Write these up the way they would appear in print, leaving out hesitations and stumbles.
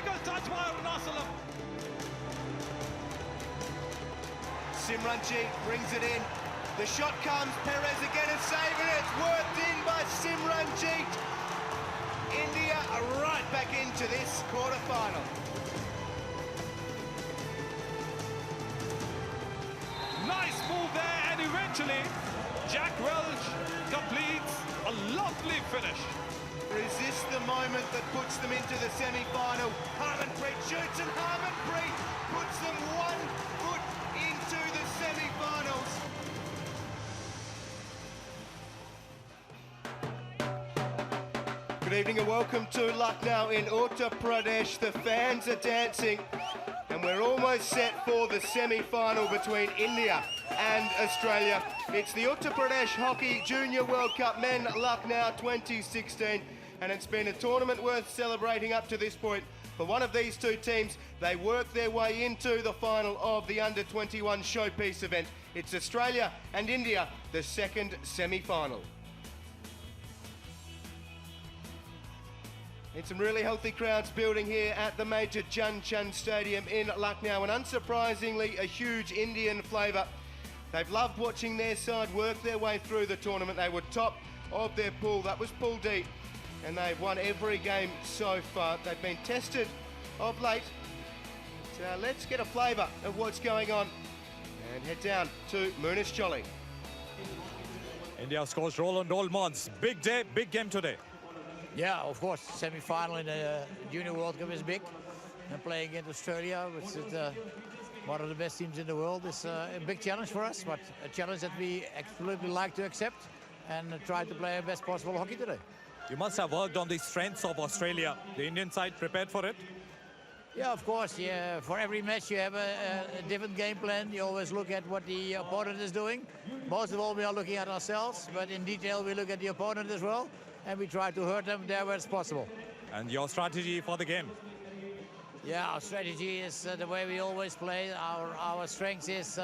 Difficult touch by Arnasalam. Simranjeet brings it in. The shot comes, Perez again and saving it. It's worked in by Simranjeet. India are right back into this quarter-final. Nice move there, and eventually Jack Welch completes a lovely finish. Resist the moment that puts them into the semi-final. Harmanpreet shoots and Harmanpreet puts them 1 foot into the semi-finals. Good evening and welcome to Lucknow in Uttar Pradesh. The fans are dancing and we're almost set for the semi-final between India and Australia. It's the Uttar Pradesh Hockey Junior World Cup Men Lucknow 2016, and it's been a tournament worth celebrating up to this point. For one of these two teams, they work their way into the final of the Under-21 showpiece event. It's Australia and India, the second semi-final. It's some really healthy crowds building here at the Major Dhyan Chand Stadium in Lucknow, and unsurprisingly a huge Indian flavour. They've loved watching their side work their way through the tournament. They were top of their pool, that was Pool D, and they've won every game so far. They've been tested of late. So let's get a flavour of what's going on and head down to Munish Jolly. India's coach Roland Olmans. Big day, big game today. Yeah, of course. Semi-final in the Junior World Cup is big. And playing against Australia, which is one of the best teams in the world, is a big challenge for us, but a challenge that we absolutely like to accept and try to play our best possible hockey today. You must have worked on the strengths of Australia. The Indian side prepared for it? Yeah, of course. Yeah, for every match you have a different game plan. You always look at what the opponent is doing. Most of all, we are looking at ourselves, but in detail we look at the opponent as well, and we try to hurt them there where it's possible. And your strategy for the game? Yeah, our strategy is the way we always play. Our strength is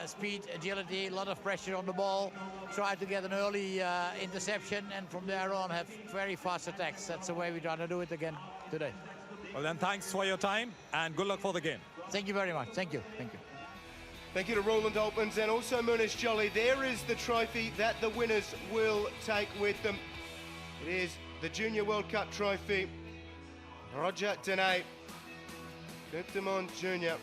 speed, agility, a lot of pressure on the ball. Try to get an early interception, and from there on have very fast attacks. That's the way we're trying to do it again today. Well then, thanks for your time and good luck for the game. Thank you very much. Thank you. Thank you. Thank you to Roland Olmans and also Munish Jolly. There is the trophy that the winners will take with them. It is the Junior World Cup trophy. Roger Deney, Demond Jr.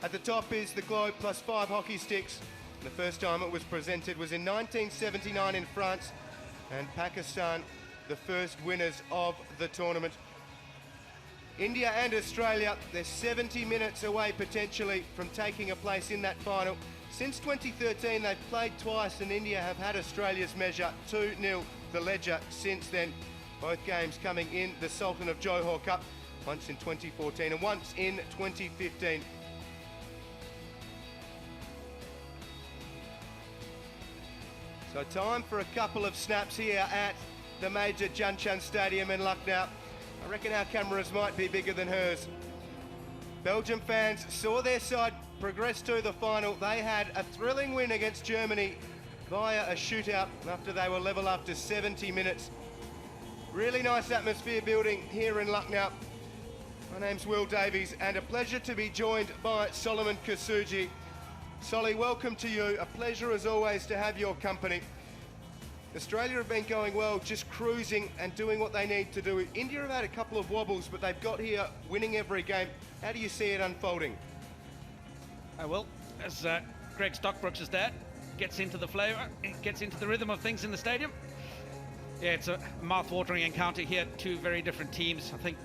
At the top is the globe plus 5 hockey sticks. The first time it was presented was in 1979 in France, and Pakistan, the first winners of the tournament. India and Australia, they're 70 minutes away potentially from taking a place in that final. Since 2013, they've played twice, and India have had Australia's measure 2-0 the ledger since then. Both games coming in the Sultan of Johor Cup, once in 2014 and once in 2015. So time for a couple of snaps here at the Major Dhyan Chand Stadium in Lucknow. I reckon our cameras might be bigger than hers. Belgium fans saw their side progress to the final. They had a thrilling win against Germany via a shootout after they were level after 70 minutes. Really nice atmosphere building here in Lucknow. My name's Will Davies, and a pleasure to be joined by Solomon Kasuji. Solly, welcome to you. A pleasure as always to have your company. Australia have been going well, just cruising and doing what they need to do. India have had a couple of wobbles, but they've got here winning every game. How do you see it unfolding? Well, as Greg Stockbrooks' dad gets into the flavour, gets into the rhythm of things in the stadium. Yeah, it's a mouth-watering encounter here, two very different teams. I think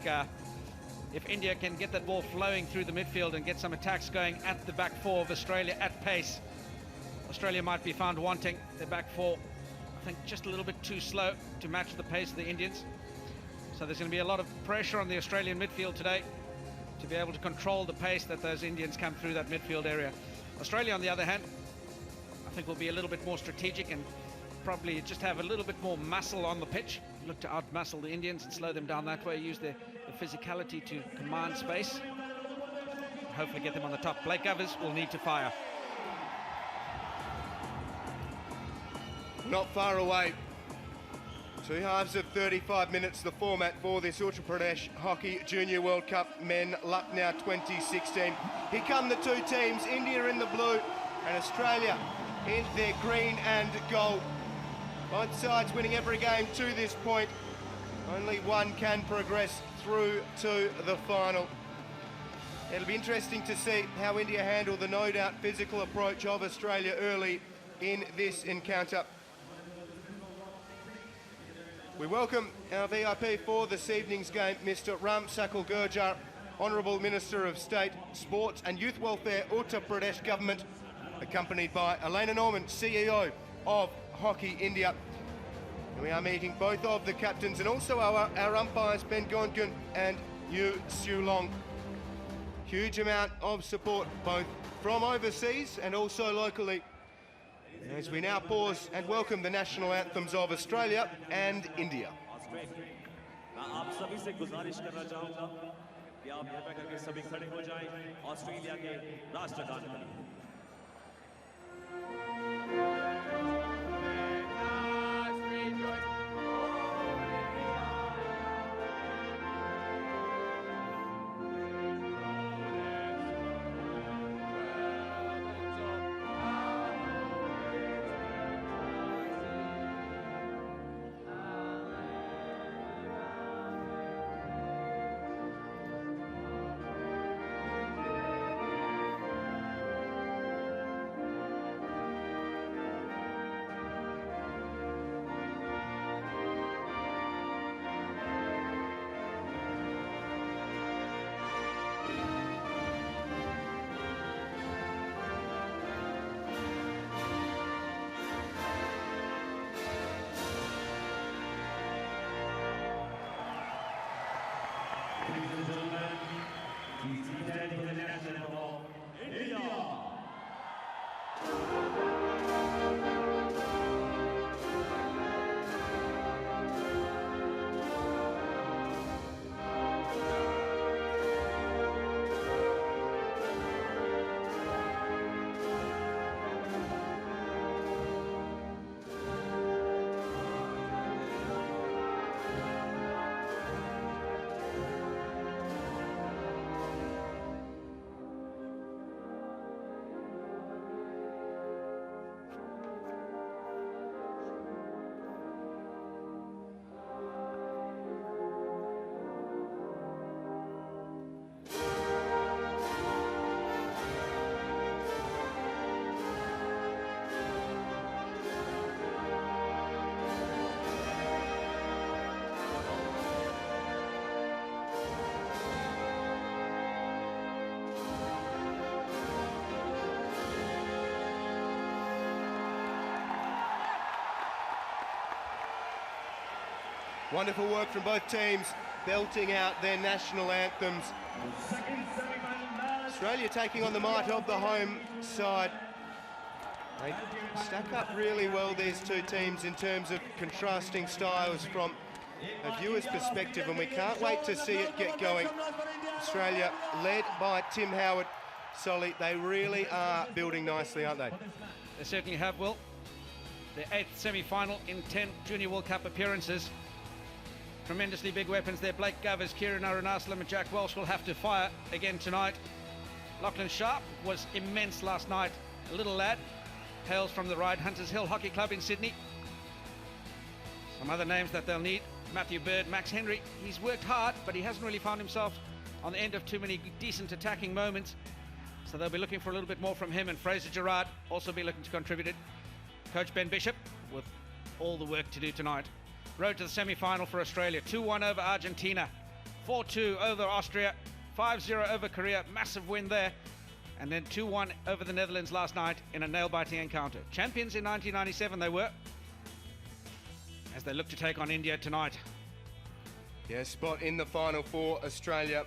if India can get that ball flowing through the midfield and get some attacks going at the back four of Australia at pace, Australia might be found wanting. Their back four, I think, just a little bit too slow to match the pace of the Indians. So there's going to be a lot of pressure on the Australian midfield today to be able to control the pace that those Indians come through that midfield area. Australia, on the other hand, I think will be a little bit more strategic and probably just have a little bit more muscle on the pitch. Look to out-muscle the Indians and slow them down that way, use their physicality to command space. Hopefully get them on the top. Blake Govers will need to fire. Not far away 2 halves of 35 minutes, the format for this Uttar Pradesh Hockey Junior World Cup Men Lucknow 2016. Here come the two teams, India in the blue and Australia in their green and gold. Both sides winning every game to this point. Only one can progress through to the final. It'll be interesting to see how India handle the no doubt physical approach of Australia early in this encounter. We welcome our VIP for this evening's game, Mr. Ram Sakal Gurjar, Honourable Minister of State, Sports and Youth Welfare, Uttar Pradesh Government, accompanied by Elena Norman, CEO of Hockey India. And we are meeting both of the captains and also our umpires, Ben Gondkun and Yu Siu Long. Huge amount of support both from overseas and also locally, as we now pause and welcome the national anthems of Australia and India. आप सभी से गुजारिश करना चाहूंगा कि आप कृपया करके सभी खड़े हो जाएं ऑस्ट्रेलिया के राष्ट्रगान के लिए। Wonderful work from both teams, belting out their national anthems. Australia taking on the might of the home side. They stack up really well, these two teams, in terms of contrasting styles from a viewer's perspective, and we can't wait to see it get going. Australia, led by Tim Howard, Solly, they really are building nicely, aren't they? They certainly have, Will. Their 8th semi-final in 10 Junior World Cup appearances. Tremendously big weapons there. Blake Govers, Kieran Arunasalam and Jack Welsh will have to fire again tonight. Lachlan Sharp was immense last night. A little lad, hails from the Ride Hunters Hill Hockey Club in Sydney. Some other names that they'll need: Matthew Bird, Max Henry. He's worked hard, but he hasn't really found himself on the end of too many decent attacking moments. So they'll be looking for a little bit more from him, and Fraser Gerrard also be looking to contribute it. Coach Ben Bishop with all the work to do tonight. Road to the semi-final for Australia. 2-1 over Argentina, 4-2 over Austria, 5-0 over Korea, massive win there, and then 2-1 over the Netherlands last night in a nail-biting encounter. Champions in 1997 they were, as they look to take on India tonight. Yeah, spot in the final for Australia.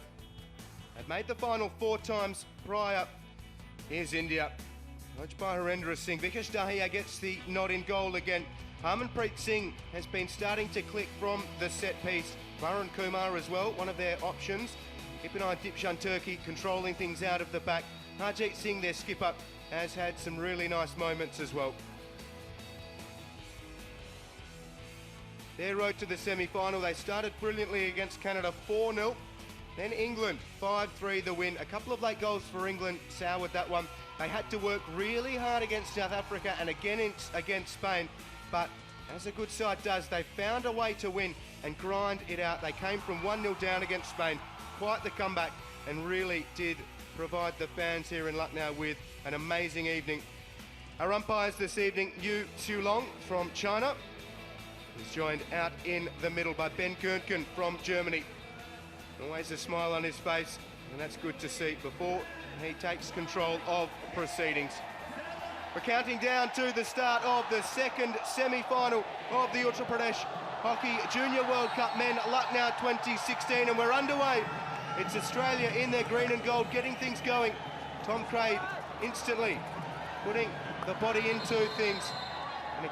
They've made the final 4 times prior. Here's India, coached by Harendra Singh. Vikesh Dahiya gets the nod in goal again. Harmanpreet Singh has been starting to click from the set piece. Varun Kumar as well, one of their options. Keep an eye on Dipshan Turkey controlling things out of the back. Harjeet Singh, their skipper, has had some really nice moments as well. their road to the semi-final. They started brilliantly against Canada 4-0. Then England 5-3 the win. A couple of late goals for England soured that one. They had to work really hard against South Africa and again against Spain, but as a good side does, they found a way to win and grind it out. They came from 1-0 down against Spain, quite the comeback, and really did provide the fans here in Lucknow with an amazing evening. Our umpires this evening, Yu Xiulong from China. He's joined out in the middle by Ben Kernken from Germany. Always a smile on his face, and that's good to see before he takes control of proceedings. We're counting down to the start of the second semi-final of the Uttar Pradesh Hockey Junior World Cup Men Lucknow 2016, and we're underway. It's Australia in their green and gold, getting things going. Tom Craig instantly putting the body into things. And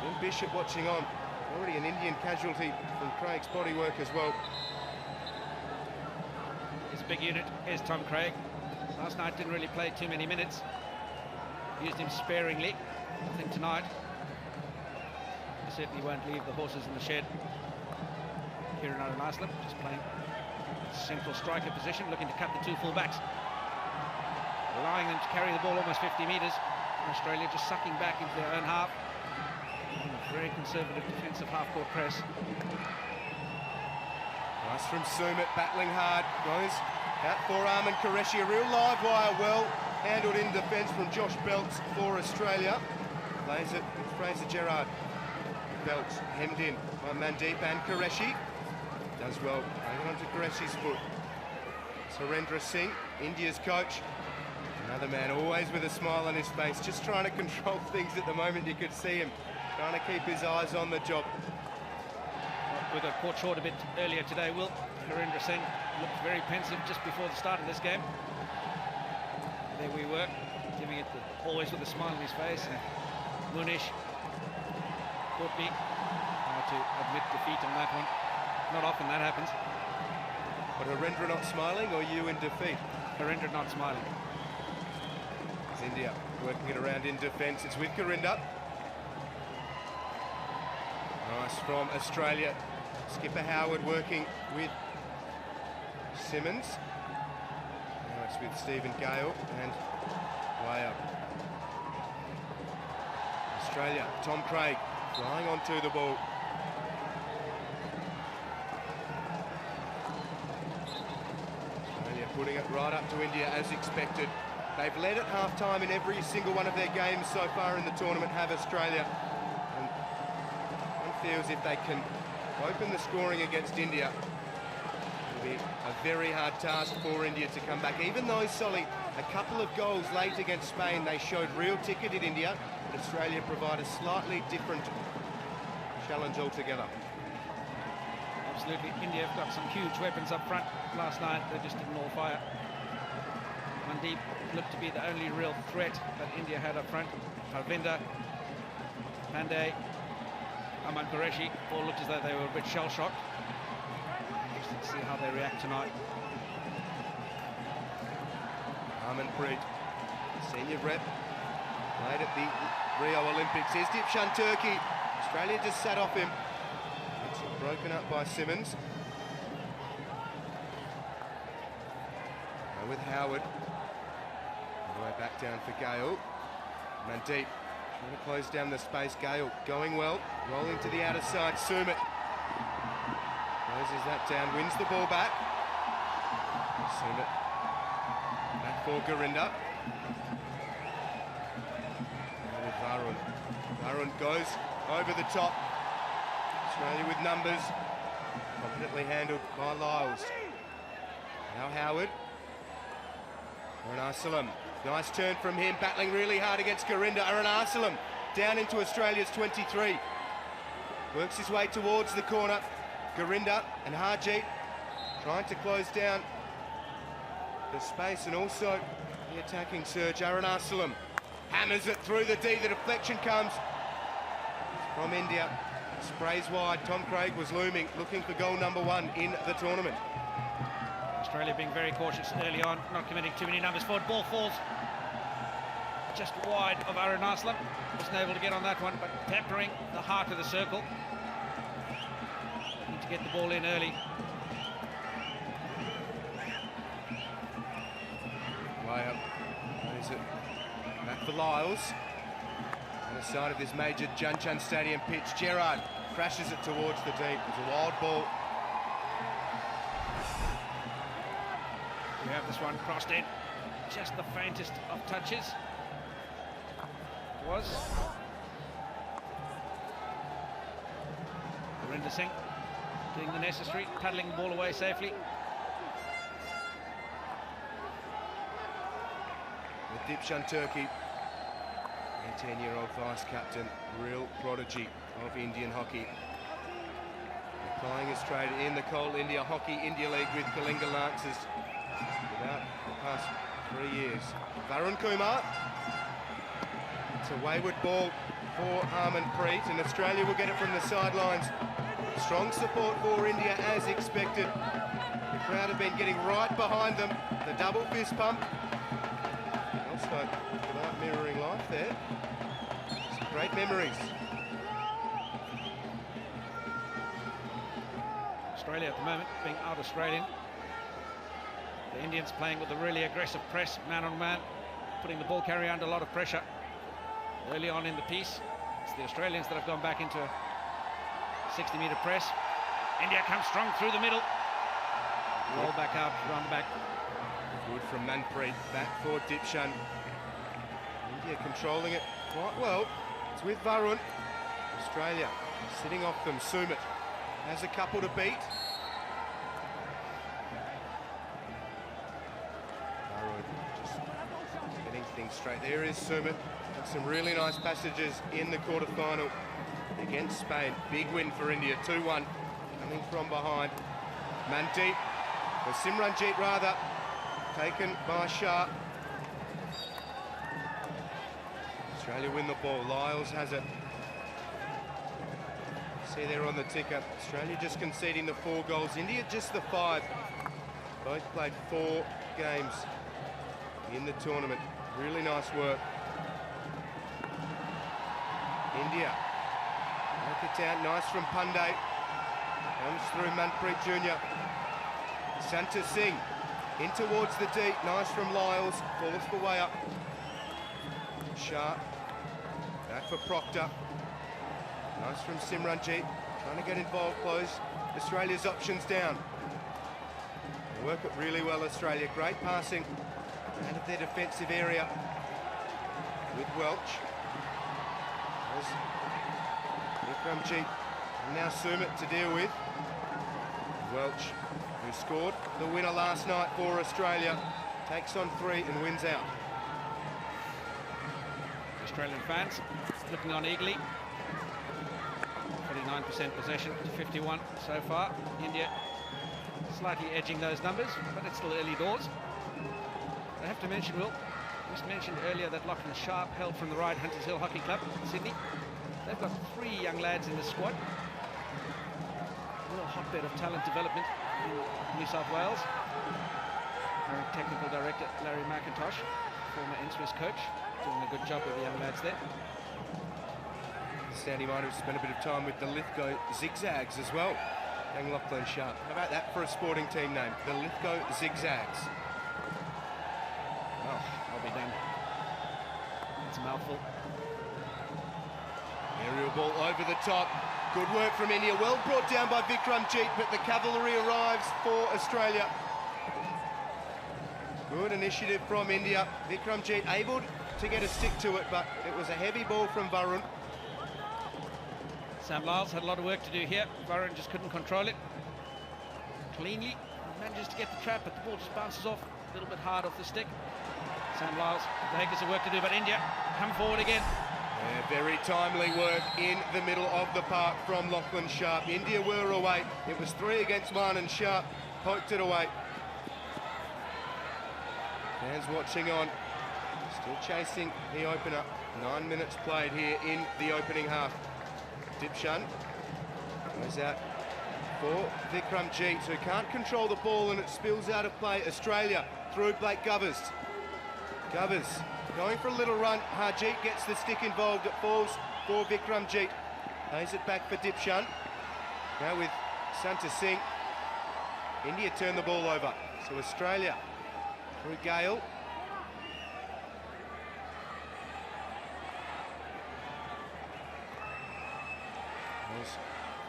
Ben Bishop watching on. Already an Indian casualty from Craig's bodywork as well. His big unit is Tom Craig. Last night didn't really play too many minutes. Used him sparingly. I think tonight he certainly won't leave the horses in the shed. Kieran Arunasalam just playing central striker position, looking to cut the two full-backs, allowing them to carry the ball almost 50 metres. Australia just sucking back into their own half. Very conservative defensive half-court press. Nice from Sumit, battling hard. Goes out for Armin Qureshi. A real live wire, well handled in defence from Josh Belts for Australia. Plays it with Fraser Gerrard. Belts hemmed in by Mandeep and Qureshi. Does well, hanging on to Qureshi's foot. Surendra Singh, India's coach. Another man always with a smile on his face, just trying to control things at the moment. You could see him trying to keep his eyes on the job. We got caught short a bit earlier today, Will. Surendra Singh looked very pensive just before the start of this game. There we were, giving it always with a smile on his face. Munish caught me. I had to admit defeat on that one. Not often that happens. But Harendra not smiling, or you in defeat? Harendra not smiling. It's India working it around in defence. It's with Gurinder. Nice from Australia. Skipper Howard working with Simmons. Now it's with Stephen Gale and way up. Australia, Tom Craig flying onto the ball. Australia putting it right up to India as expected. They've led at half-time in every single one of their games so far in the tournament, have Australia. And one feels if they can open the scoring against India, it'll be a very hard task for India to come back. Even though, Solly, a couple of goals late against Spain, they showed real ticket in India. But Australia provide a slightly different challenge altogether. Absolutely, India have got some huge weapons up front. Last night they just didn't all fire. Mandeep looked to be the only real threat that India had up front. Harvinder, Pandey, Armin Qureshi all looked as though they were a bit shell-shocked. Interesting to see how they react tonight. Harmanpreet, senior rep, played at the Rio Olympics. Here's Dipshan Turkey. Australia just sat off him. It's broken up by Simmons. Now with Howard. All the way back down for Gale. Mandeep trying to close down the space. Gale going well. Rolling to the outer side. Sumit closes that down. Wins the ball back. Sumit back for Gurinder. Now with Varun. Varun goes over the top. Australia with numbers. Confidently handled by Lyles. Now Howard. Arunasalam. Nice turn from him, battling really hard against Gurinder. Arunasalam down into Australia's 23. Works his way towards the corner. Gurinder and Harjeet trying to close down the space and also the attacking surge. Arunasalam hammers it through the D. The deflection comes from India. Sprays wide. Tom Craig was looming, looking for goal number 1 in the tournament. Australia being very cautious early on, not committing too many numbers forward. Ball falls just wide of Arun Aslam. Wasn't able to get on that one, but peppering the heart of the circle. Need to get the ball in early. Way up. What is it? Back for Lyles. On the side of this major Junchun Stadium pitch, Gerard crashes it towards the deep. It's a wild ball. We have this one crossed in. Just the faintest of touches. It was. Harinder Singh doing the necessary, paddling the ball away safely. The Dipshan Turkey, 18-year-old vice-captain, real prodigy of Indian hockey. Applying Australia in the Coal India Hockey India League with Kalinga Lancers without the past 3 years. Varun Kumar. It's a wayward ball for Harmanpreet, and Australia will get it from the sidelines. Strong support for India as expected. The crowd have been getting right behind them. The double fist pump. Also, without mirroring life there. Some great memories. Australia at the moment being out Australian. The Indians playing with a really aggressive press, man on man, putting the ball carrier under a lot of pressure. Early on in the piece, it's the Australians that have gone back into 60-metre press. India comes strong through the middle. Roll back out, run back. Good from Manpreet, back for Dipshan. India controlling it quite well. It's with Varun. Australia sitting off them. Sumit has a couple to beat. Varun just getting things straight. There is Sumit. And some really nice passages in the quarter-final against Spain. Big win for India, 2-1. Coming from behind. Mandeep, or Simranjeet rather, taken by Shah. Australia win the ball. Lyles has it. See there on the ticker. Australia just conceding the 4 goals. India just the 5. Both played 4 games in the tournament. Really nice work. India. Knock it down. Nice from Pandey. Comes through Manpreet Jr. Santa Singh in towards the deep. Nice from Lyles. Falls for way up. Shah. Back for Proctor. Nice from Simranjeet. Trying to get involved close. Australia's options down. They work it really well, Australia. Great passing out of their defensive area with Welch. There's Vikramjeet and now Sumit to deal with. Welch, who scored the winner last night for Australia, takes on 3 and wins out. Australian fans looking on eagerly. 49% possession to 51 so far. India slightly edging those numbers, but it's still early doors. I have to mention, Will, just mentioned earlier that Lachlan Sharp held from the right, Hunters Hill Hockey Club in Sydney. They've got 3 young lads in the squad. A real hotbed of talent development in New South Wales. Our technical director, Larry McIntosh, former N-Swiss coach, doing a good job with the young lads there. Sandy might have spent a bit of time with the Lithgow Zigzags as well. Young Lachlan Sharp. How about that for a sporting team name? The Lithgow Zigzags. Oh, I'll be damned. It's a mouthful. Aerial ball over the top. Good work from India. Well brought down by Vikramjeet, but the cavalry arrives for Australia. Good initiative from India. Vikramjeet able to get a stick to it, but it was a heavy ball from Varun. Sam Lyles had a lot of work to do here. Varun just couldn't control it cleanly. Manages to get the trap, but the ball just bounces off a little bit hard off the stick. Sam Lyles, the heck is a work to do, but India come forward again. Yeah, very timely work in the middle of the park from Lachlan Sharp. India were away. It was 3 against 1 and Sharp poked it away. Fans watching on. Still chasing the opener. 9 minutes played here in the opening half. Dipshan goes out for Vikramjeet, who can't control the ball and it spills out of play. Australia through Blake Govers. Govers Going for a little run. Harjeet gets the stick involved. It falls for Vikramjeet. Lays it back for Dipshan. Now with Santa Singh. India turn the ball over. So Australia through Gale.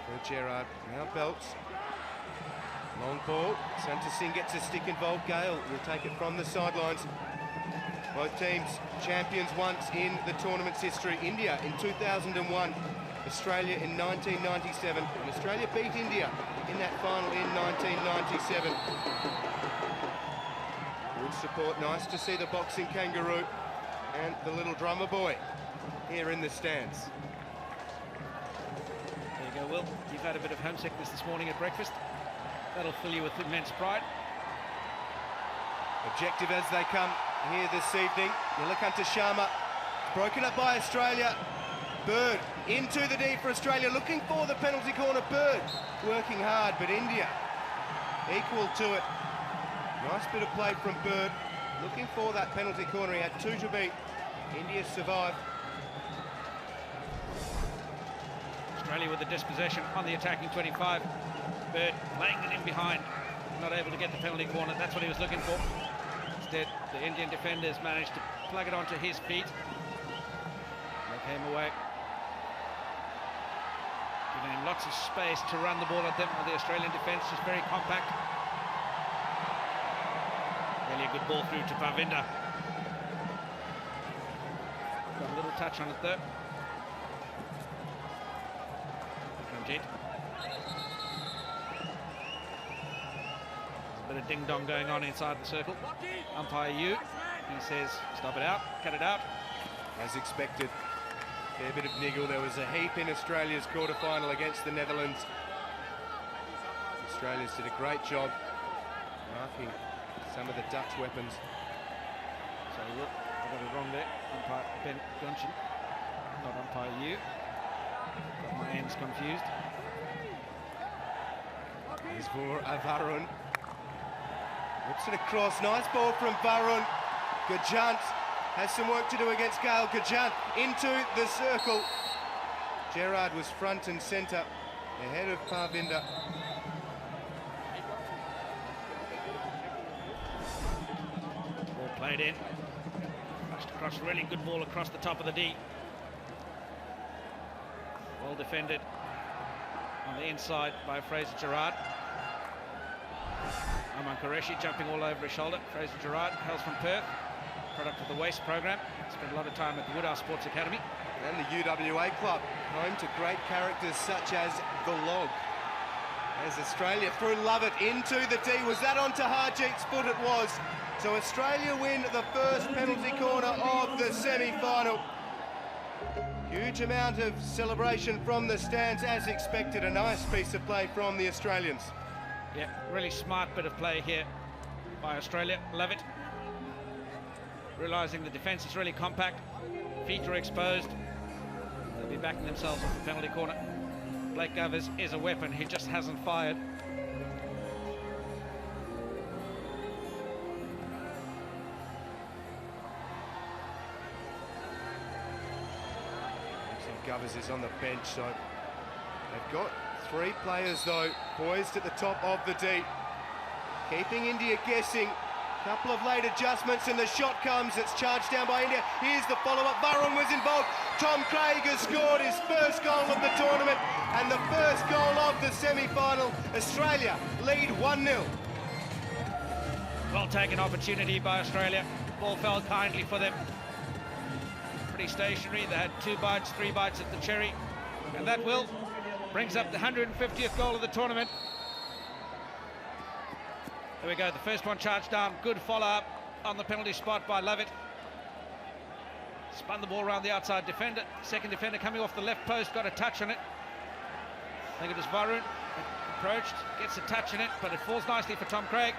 For Gerard. Now Belts. Long ball. Santa Singh gets a stick involved. Gale will take it from the sidelines. Both teams champions once in the tournament's history. India in 2001, Australia in 1997. And Australia beat India in that final in 1997. Good support, nice to see the boxing kangaroo and the little drummer boy here in the stands. There you go, Will. You've had a bit of homesickness this morning at breakfast. That'll fill you with immense pride. Objective as they come here this evening. Nilakanta Sharma broken up by Australia. Bird into the D for Australia, looking for the penalty corner. Bird working hard, but India equal to it. Nice bit of play from Bird, looking for that penalty corner. He had 2 to beat. India survived. Australia with the dispossession on the attacking 25. Bird laying it in behind, not able to get the penalty corner. That's what he was looking for. Instead, the Indian defenders managed to plug it onto his feet. They came away, giving him lots of space to run the ball at them. The Australian defence is very compact. Really a good ball through to Parvinder. Got a little touch on it though. Vikramjeet. Bit of ding-dong going on inside the circle. Umpire Yu, he says stop it out, cut it out. As expected, fair bit of niggle. There was a heap in Australia's quarter-final against the Netherlands. Australians did a great job marking some of the Dutch weapons. So look, I got it wrong there. Umpire Ben Gunshin, not umpire Yu. Got my ends confused. Here's for Varun. Whips it across, nice ball from Varun. Gajant has some work to do against Gale. Gajant into the circle. Gerard was front and centre, ahead of Parvinder. Ball played in. Pushed across, really good ball across the top of the D. Well defended on the inside by Fraser Gerard. Aman Qureshi jumping all over his shoulder. Fraser Gerard hails from Perth, product of the WASTE program. Spent a lot of time at the Woodhouse Sports Academy. And the UWA club, home to great characters such as the Log. As Australia threw Lovett into the D. Was that onto Harjeet's foot? It was. So Australia win the first penalty corner of the semi-final. Huge amount of celebration from the stands as expected. A nice piece of play from the Australians. Yeah, really smart bit of play here by Australia. Love it. Realising the defence is really compact. Feet are exposed. They'll be backing themselves off the penalty corner. Blake Govers is a weapon. He just hasn't fired. Govers is on the bench, so they've got 3 players though poised at the top of the D, keeping India guessing. Couple of late adjustments and the shot comes. It's charged down by India. Here's the follow-up. Varun was involved. Tom Craig has scored his first goal of the tournament and the first goal of the semi-final. Australia lead 1-0. Well taken opportunity by Australia. Ball fell kindly for them. Pretty stationary. They had 2 bites, 3 bites at the cherry, and that will brings up the 150th goal of the tournament. There we go, the first one charged down. Good follow-up on the penalty spot by Lovett. Spun the ball around the outside defender. Second defender coming off the left post, got a touch on it. I think it was Varun. Approached, gets a touch on it, but it falls nicely for Tom Craig.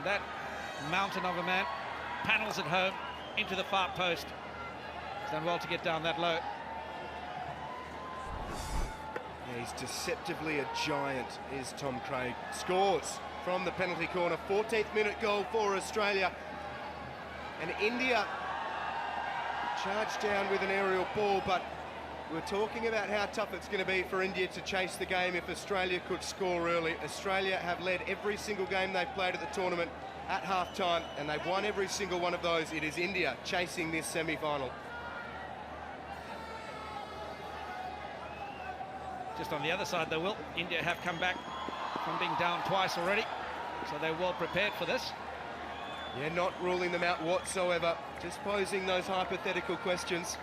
That mountain of a man panels it home into the far post. He's done well to get down that low. Yeah, he's deceptively a giant, is Tom Craig. Scores from the penalty corner. 14th minute goal for Australia. And India charged down with an aerial ball, but we're talking about how tough it's going to be for India to chase the game if Australia could score early. Australia have led every single game they've played at the tournament at half-time, and they've won every single one of those. It is India chasing this semi-final. Just on the other side, though, Will, India have come back from being down twice already, so they're well prepared for this. Yeah, not ruling them out whatsoever, just posing those hypothetical questions.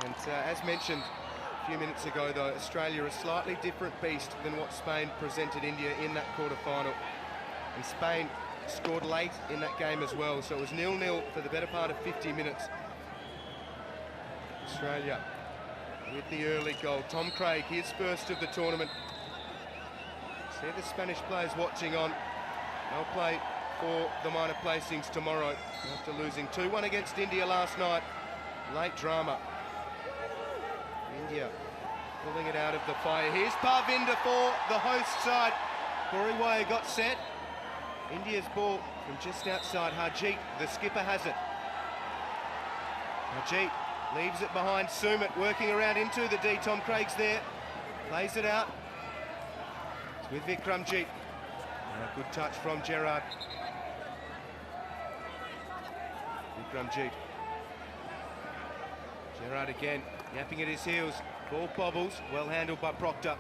And as mentioned a few minutes ago, though, Australia a slightly different beast than what Spain presented India in that quarter-final. And Spain scored late in that game as well, so it was 0-0 for the better part of 50 minutes. Australia with the early goal. Tom Craig, his first of the tournament. See the Spanish players watching on. They'll play for the minor placings tomorrow after losing 2-1 against India last night. Late drama. India pulling it out of the fire. Here's Parvinder for the host side. Koriwaya got set. India's ball from just outside. Harjeet, the skipper, has it. Harjeet leaves it behind Sumit, working around into the D. Tom Craig's there. Plays it out. It's with Vikramjeet. And a good touch from Gerard. Vikramjeet. Gerard again, yapping at his heels. Ball bobbles, well handled by Proctor.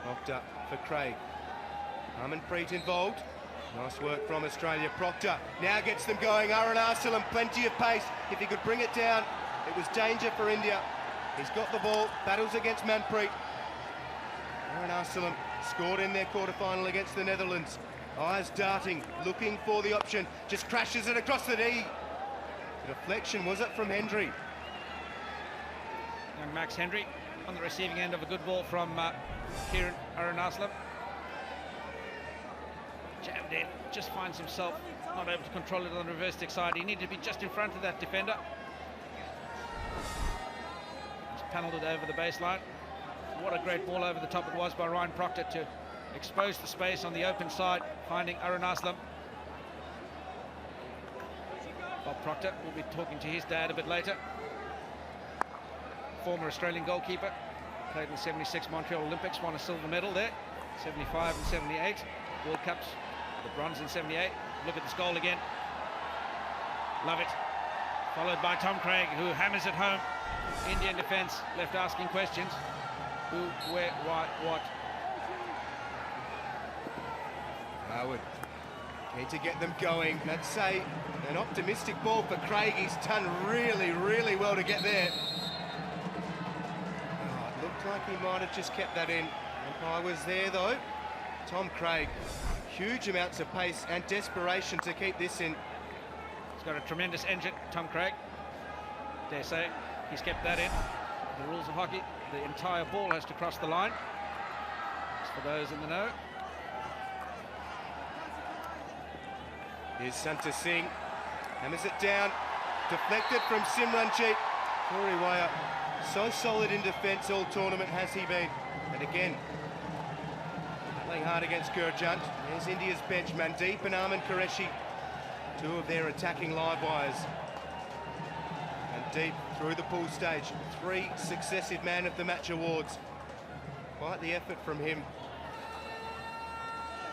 Proctor for Craig. Harmanpreet involved. Nice work from Australia. Proctor now gets them going. Arun Arsalan, plenty of pace. If he could bring it down, it was danger for India. He's got the ball, battles against Manpreet. Arun Arsalan scored in their quarter-final against the Netherlands. Eyes darting, looking for the option. Just crashes it across the knee. The deflection, was it from Hendry? Young Max Hendry on the receiving end of a good ball from Kiran Arunaslam. Jammed in, just finds himself not able to control it on the reverse stick side. He needed to be just in front of that defender. Just panelled it over the baseline. What a great ball over the top it was by Ryan Proctor to expose the space on the open side, finding Arunaslam. Bob Proctor will be talking to his dad a bit later. Former Australian goalkeeper, played in the 76 Montreal Olympics, won a silver medal there, 75 and 78 World Cups, the bronze in 78. Look at this goal again. Love it. Followed by Tom Craig, who hammers it home. Indian defence left asking questions. Who, where, why, what? Howard, need to get them going. That's an optimistic ball for Craig. He's done really, really well to get there. Oh, it looked like he might have just kept that in. Umpire was there though. Tom Craig, huge amounts of pace and desperation to keep this in. He's got a tremendous engine, Tom Craig. Dare say he's kept that in. The rules of hockey, the entire ball has to cross the line. Just for those in the know. Here's Santa Singh, hammers it down, deflected from Simranjeet. Koriwaya, so solid in defence all tournament has he been. And again, playing hard against Gurjant. There's India's bench, Mandeep and Arman Qureshi, two of their attacking live wires. Mandeep through the pool stage, 3 successive Man of the Match awards. Quite the effort from him.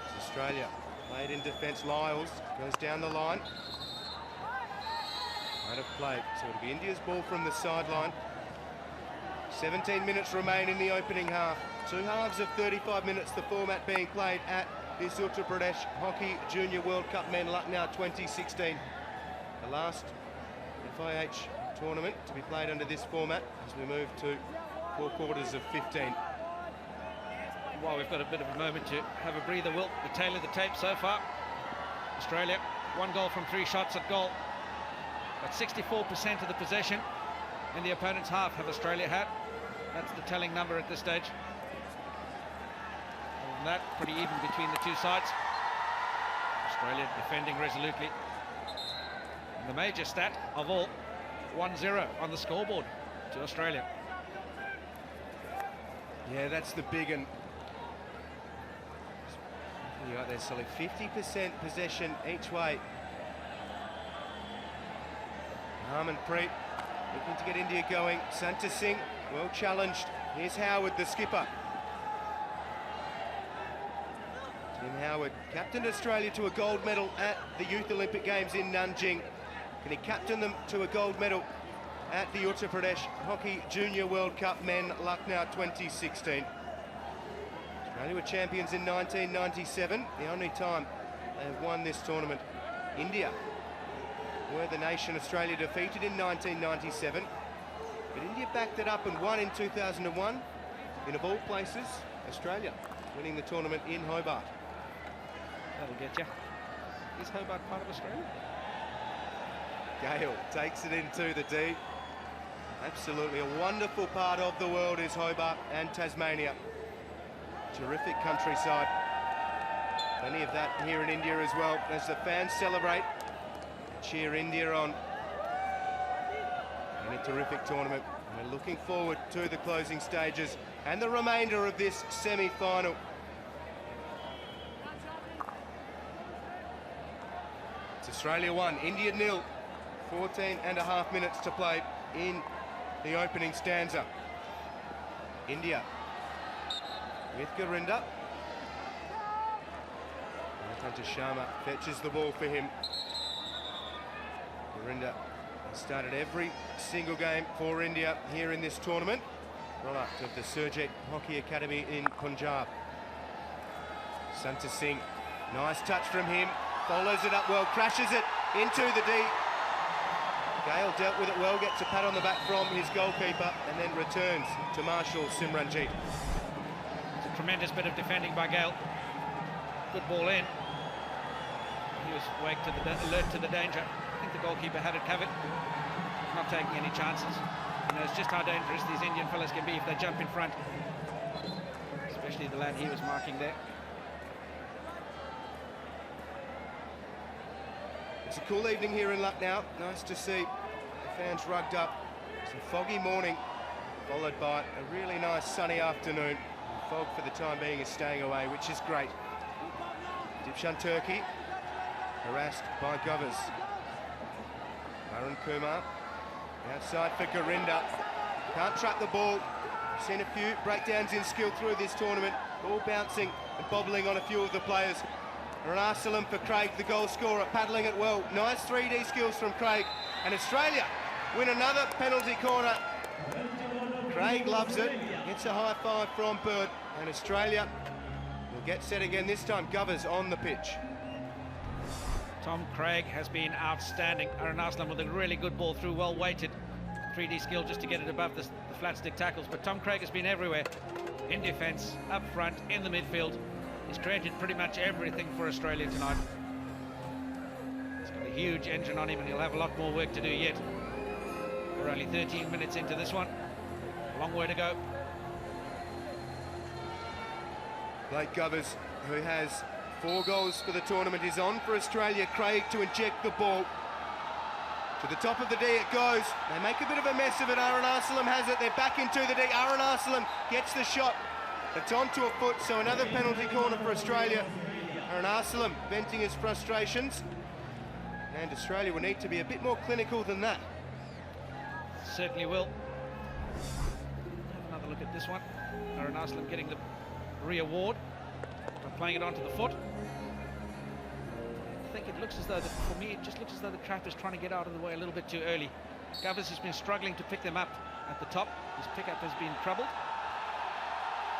It's Australia. Played in defence. Lyles goes down the line. Out of play, so it'll be India's ball from the sideline. 17 minutes remain in the opening half. 2 halves of 35 minutes, the format being played at this Uttar Pradesh Hockey Junior World Cup Men Lucknow 2016. The last FIH tournament to be played under this format as we move to 4 quarters of 15. While we've got a bit of a moment to have a breather, Will, the tail of the tape so far. Australia, 1 goal from 3 shots at goal. But 64% of the possession in the opponent's half have Australia had. That's the telling number at this stage. Other than that, pretty even between the two sides. Australia defending resolutely. And the major stat of all, 1-0 on the scoreboard to Australia. Yeah, that's the big one. You got there, Sully. 50% possession each way. Harmanpreet looking to get India going. Santa Singh, well challenged. Here's Howard, the skipper. Tim Howard captained Australia to a gold medal at the Youth Olympic Games in Nanjing. Can he captain them to a gold medal at the Uttar Pradesh Hockey Junior World Cup Men Lucknow 2016? Australia were champions in 1997, the only time they have won this tournament. India were the nation Australia defeated in 1997, but India backed it up and won in 2001. In of all places, Australia winning the tournament in Hobart. That'll get you. Is Hobart part of Australia? Gale takes it into the D. Absolutely a wonderful part of the world is Hobart and Tasmania. Terrific countryside. Plenty of that here in India as well, as the fans celebrate, cheer India on. And a terrific tournament. We're looking forward to the closing stages and the remainder of this semi-final. It's Australia 1, India 0. 14.5 minutes to play in the opening stanza. India with Garinda. Hunter Sharma fetches the ball for him. Garinda has started every single game for India here in this tournament. Product of the Surjit Hockey Academy in Punjab. Santa Singh, nice touch from him. Follows it up well, crashes it into the D. Gale dealt with it well, gets a pat on the back from his goalkeeper and then returns to Marshall Simranjeet. It's a tremendous bit of defending by Gale. Good ball in. He was awake to alert to the danger. I think the goalkeeper had it covered. Not taking any chances. He knows just how dangerous these Indian fellas can be if they jump in front. Especially the lad he was marking there. It's a cool evening here in Lucknow. Nice to see the fans rugged up. It's a foggy morning, followed by a really nice sunny afternoon. The fog for the time being is staying away, which is great. Dipshan Turkey, harassed by Govers. Arun Kumar, outside for Garinda. Can't track the ball. Seen a few breakdowns in skill through this tournament. Ball bouncing and bobbling on a few of the players. Arunachalem for Craig, the goal scorer, paddling it well. Nice 3D skills from Craig. And Australia win another penalty corner. Craig loves it. Gets a high five from Bird. And Australia will get set again, this time Govers on the pitch. Tom Craig has been outstanding. Arunachalem with a really good ball through, well weighted. 3D skill just to get it above the flat stick tackles. But Tom Craig has been everywhere. In defence, up front, in the midfield. He's created pretty much everything for Australia tonight. He's got a huge engine on him and he'll have a lot more work to do yet. We're only 13 minutes into this one. A long way to go. Blake Govers, who has 4 goals for the tournament, is on for Australia. Craig to inject the ball. To the top of the D it goes. They make a bit of a mess of it. Arunachalem has it. They're back into the D. Arunachalem gets the shot. It's onto a foot, so another penalty corner for Australia. Arunachalem venting his frustrations. And Australia will need to be a bit more clinical than that. Certainly will. Have another look at this one. Arunachalem getting the re-award for playing it onto the foot. I think it looks as though, for me, it just looks as though the trap is trying to get out of the way a little bit too early. Govers has been struggling to pick them up at the top. His pickup has been troubled.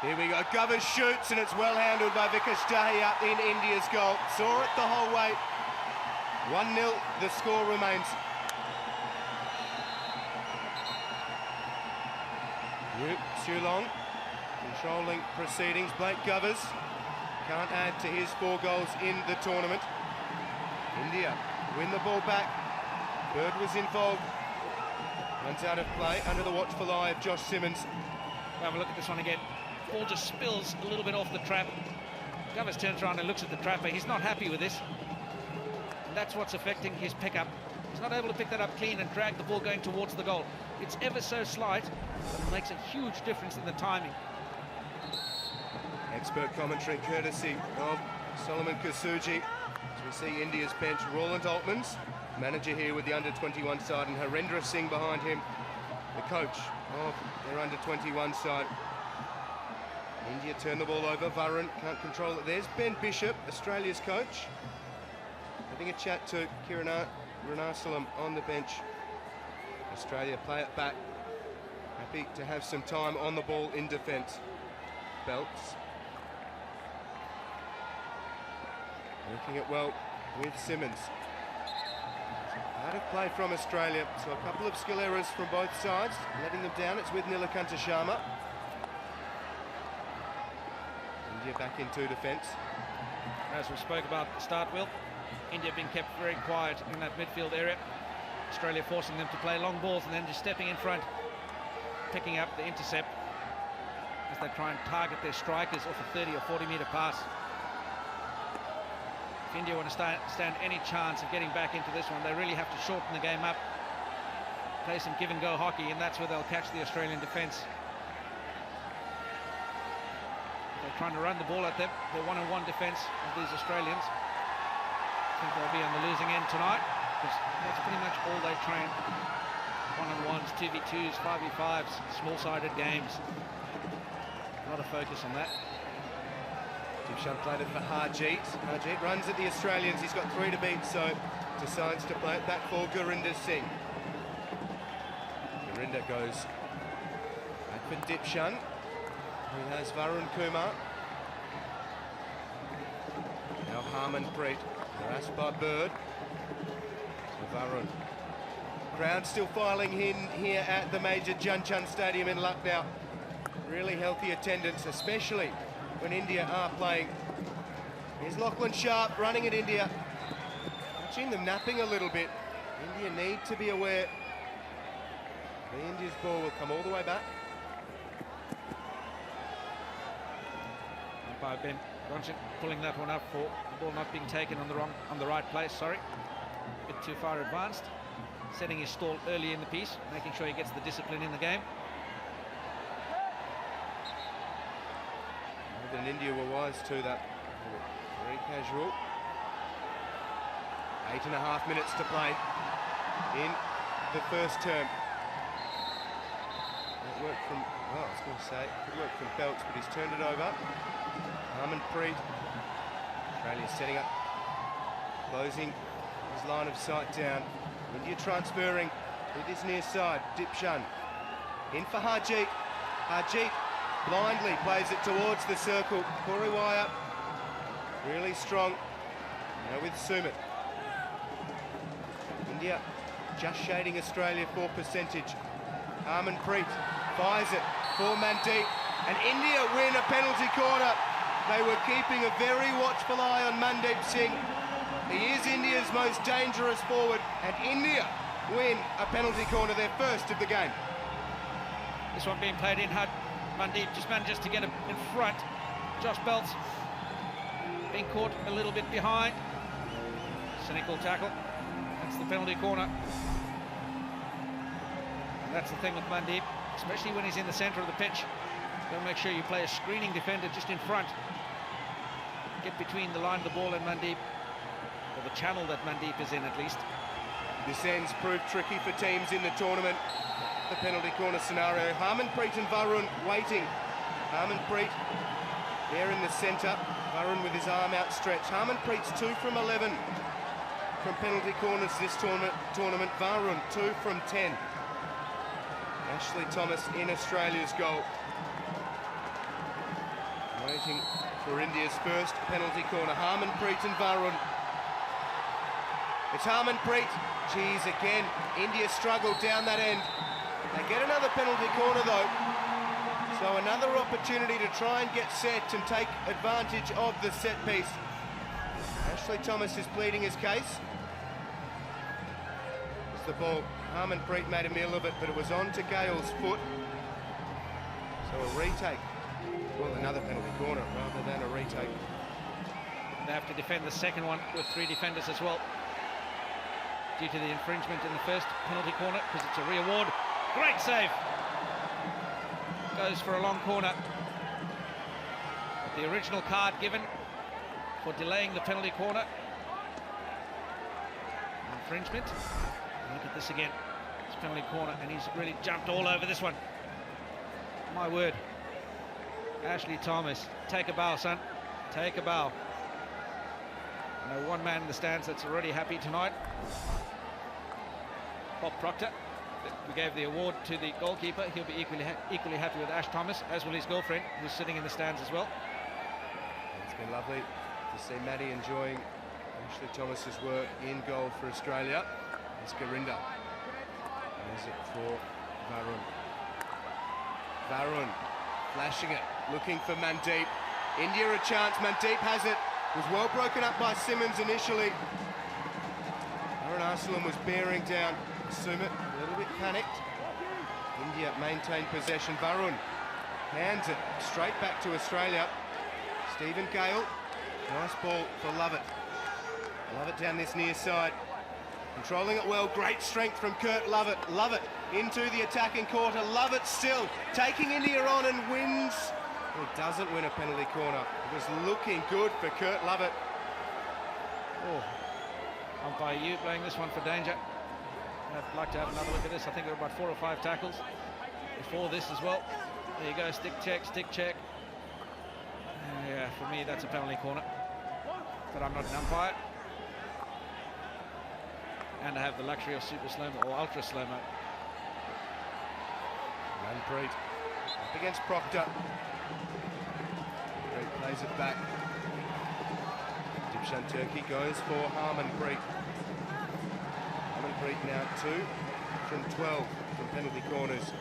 Here we go, Govers shoots and it's well handled by Vikash Dahiya in India's goal. Saw it the whole way. 1-0, the score remains. Yup, Shulong controlling proceedings. Blake Govers can't add to his 4 goals in the tournament. India win the ball back. Bird was involved. Runs out of play under the watchful eye of Josh Simmons. We'll have a look at this one again. Ball just spills a little bit off the trap. Govers turns around and looks at the trapper. He's not happy with this. And that's what's affecting his pickup. He's not able to pick that up clean and drag the ball going towards the goal. It's ever so slight, but it makes a huge difference in the timing. Expert commentary courtesy of Solomon Kasuji. As we see India's bench, Roland Altmans, manager here with the under-21 side, and Harendra Singh behind him, the coach of their under-21 side. India turn the ball over. Varun can't control it. There's Ben Bishop, Australia's coach, having a chat to Kirunasalam on the bench. Australia play it back. Happy to have some time on the ball in defence. Belts. Working it well with Simmons. Out of play from Australia, so a couple of skill errors from both sides, letting them down. It's with Nilakanta Sharma. India back into defence. As we spoke about at the start, Will, India being kept very quiet in that midfield area. Australia forcing them to play long balls and then just stepping in front, picking up the intercept as they try and target their strikers off a 30 or 40 metre pass. If India want to stand any chance of getting back into this one, they really have to shorten the game up, play some give-and-go hockey, and that's where they'll catch the Australian defence. They're trying to run the ball at them. They're one-on-one defence of these Australians. I think they'll be on the losing end tonight, because that's pretty much all they train. One-on-ones, 2v2s, 5v5s, small-sided games. A lot of focus on that. Dipshan played it for Harjeet. Harjeet runs at the Australians. He's got 3 to beat, so decides to play it back for Gurinder Singh. Gurinder goes back for Dipshan. He has Varun Kumar. Now Harmanpreet, harassed by Bird. So Varun. Crowd still filing in here at the major Jan Chand Stadium in Lucknow. Really healthy attendance, especially when India are playing. Here's Lachlan Sharp running at India. Watching them napping a little bit. India need to be aware. The India's ball will come all the way back. By Ben Ronchik pulling that one up for the ball not being taken on the right place, sorry. A bit too far advanced. Setting his stall early in the piece, making sure he gets the discipline in the game. And India were wise to that. Very casual. 8.5 minutes to play in the first term. It worked from, well, I was going to say, it could work from Belts, but he's turned it over. Harmanpreet. Australia setting up, closing his line of sight down. India transferring with his near side. Dipshan in for Harjeet. Harjeet blindly plays it towards the circle. Koriwaya really strong. Now with Sumit. India just shading Australia for percentage. Harmanpreet fires it for Mandeep, and India win a penalty corner. They were keeping a very watchful eye on Mandeep Singh. He is India's most dangerous forward, and India win a penalty corner, their first of the game. This one being played in hard. Mandeep just manages to get him in front. Josh Belts being caught a little bit behind. Cynical tackle. That's the penalty corner. And that's the thing with Mandeep, especially when he's in the centre of the pitch. Don't make sure you play a screening defender just in front. Get between the line of the ball and Mandeep, or the channel that Mandeep is in at least. This end's proved tricky for teams in the tournament. The penalty corner scenario. Harmanpreet and Varun waiting. Harmanpreet there in the centre. Varun with his arm outstretched. Harmanpreet's 2 from 11 from penalty corners this tournament. Varun 2 from 10. Ashley Thomas in Australia's goal. Waiting for India's first penalty corner. Harmanpreet and Varun. It's Harmanpreet. Geez, again, India struggled down that end. They get another penalty corner though. So another opportunity to try and get set and take advantage of the set piece. Ashley Thomas is pleading his case. It's the ball. Harmanpreet made a meal of it, but it was on to Gale's foot. So a retake. Well, another penalty corner rather than a retake. They have to defend the second one with 3 defenders as well, due to the infringement in the first penalty corner, because it's a re-award. Great save. Goes for a long corner. The original card given for delaying the penalty corner. Infringement. Look at this again. It's penalty corner, and he's really jumped all over this one. My word. Ashley Thomas, take a bow, son. Take a bow. No one man in the stands that's already happy tonight. Bob Proctor. We gave the award to the goalkeeper. He'll be equally happy with Ash Thomas, as will his girlfriend, who's sitting in the stands as well. It's been lovely to see Maddie enjoying Ashley Thomas's work in goal for Australia. It's Garinda. There's it for Varun. Varun flashing it, looking for Mandeep. India a chance. Mandeep has it. Was well broken up by Simmons initially. Aaron Arsalan was bearing down Sumit, a little bit panicked. India maintained possession. Varun hands it straight back to Australia. Stephen Gale, nice ball for Lovett. Lovett down this near side. Controlling it well, great strength from Kurt Lovett. Lovett into the attacking quarter. Lovett still taking India on and wins. He doesn't win a penalty corner. It was looking good for Kurt Lovett. Oh, umpire you playing this one for danger. I'd like to have another look at this. I think there were about 4 or 5 tackles before this as well. There you go, stick check, stick check. Yeah, for me that's a penalty corner. But I'm not an umpire. And I have the luxury of super slow-mo or ultra slow-mo. Manpreet up against Proctor. Manpreet plays it back. Dipshan Turkey goes for Harmanpreet. Harmanpreet now 2 from 12 from penalty corners.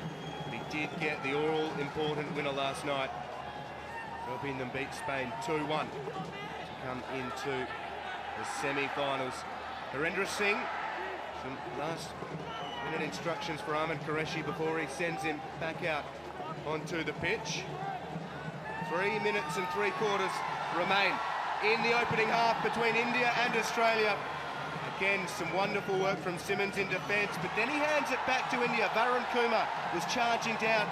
But he did get the all-important winner last night, helping them beat Spain 2-1 to come into the semi-finals. Harendra Singh, some last-minute instructions for Ahmed Qureshi before he sends him back out onto the pitch. 3 minutes and 3/4 remain in the opening half between India and Australia. Again, some wonderful work from Simmons in defence, but then he hands it back to India. Varun Kumar was charging down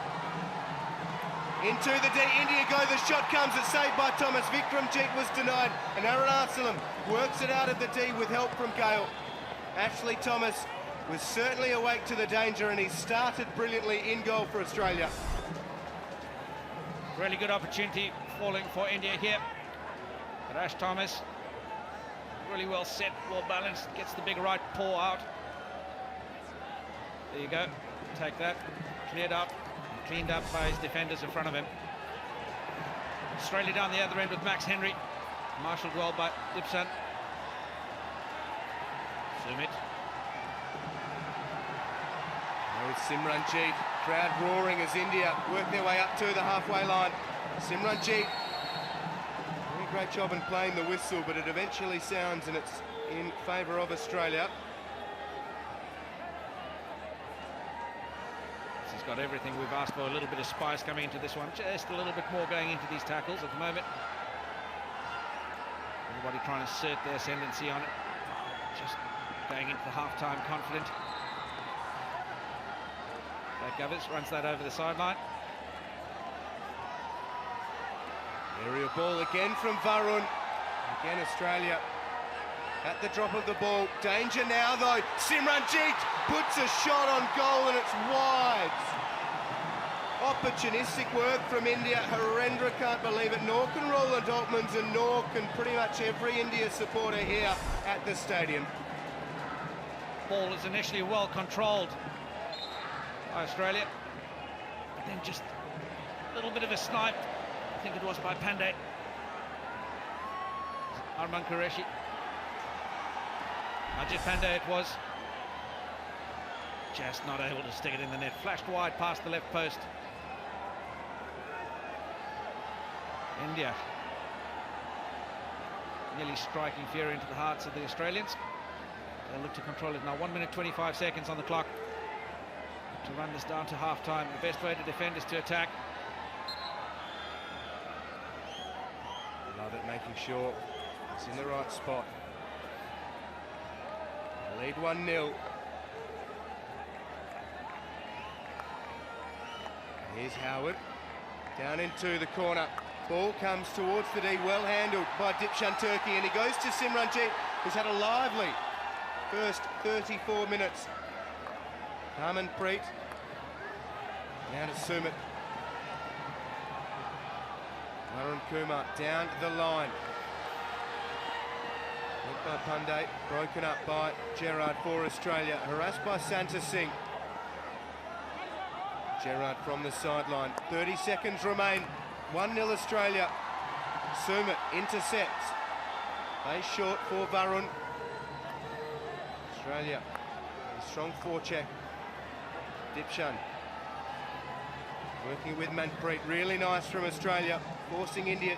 into the D. India go, the shot comes, it's saved by Thomas. Vikramjit was denied, and Aaron Arsalan works it out of the D with help from Gale. Ashley Thomas was certainly awake to the danger, and he started brilliantly in goal for Australia. Really good opportunity falling for India here. But Ash Thomas, really well set, well balanced, gets the big right paw out. There you go, take that, cleared up, cleaned up by his defenders in front of him. Australia down the other end with Max Henry, marshalled well by Dipsan. Sumit. Now with Simranjeet, crowd roaring as India work their way up to the halfway line. Simranjeet, doing a great job in playing the whistle, but it eventually sounds and it's in favour of Australia. He's got everything we've asked for, a little bit of spice coming into this one, just a little bit more going into these tackles at the moment. Everybody trying to assert their ascendancy on it, just going into the half-time confident. That Govers runs that over the sideline. Aerial ball again from Varun. Again Australia at the drop of the ball. Danger now though. Simranjeet puts a shot on goal and it's wide. Opportunistic work from India. Harendra can't believe it. Nor can Roland Altmans, and nor can pretty much every India supporter here at the stadium. Ball is initially well controlled by Australia, but then just a little bit of a snipe, I think it was by Pandey. Arman Qureshi. Ajit Pandey it was. Just not able to stick it in the net. Flashed wide past the left post. India nearly striking fear into the hearts of the Australians. They'll look to control it now. 1 minute 25 seconds on the clock to run this down to half-time. The best way to defend is to attack. Love it, making sure it's in the right spot. Lead 1-0. Here's Howard down into the corner. Ball comes towards the D, well handled by Dipshan Turkey, and he goes to Simranjeet, who's had a lively first 34 minutes. Harmanpreet. Now to Sumit. Varun Kumar down the line. Hit by Pandey, broken up by Gerard for Australia. Harassed by Santa Singh. Gerard from the sideline. 30 seconds remain. 1-0 Australia. Sumit intercepts. Base short for Varun. Australia. A strong forecheck. Dipshan. Working with Manpreet. Really nice from Australia. Forcing India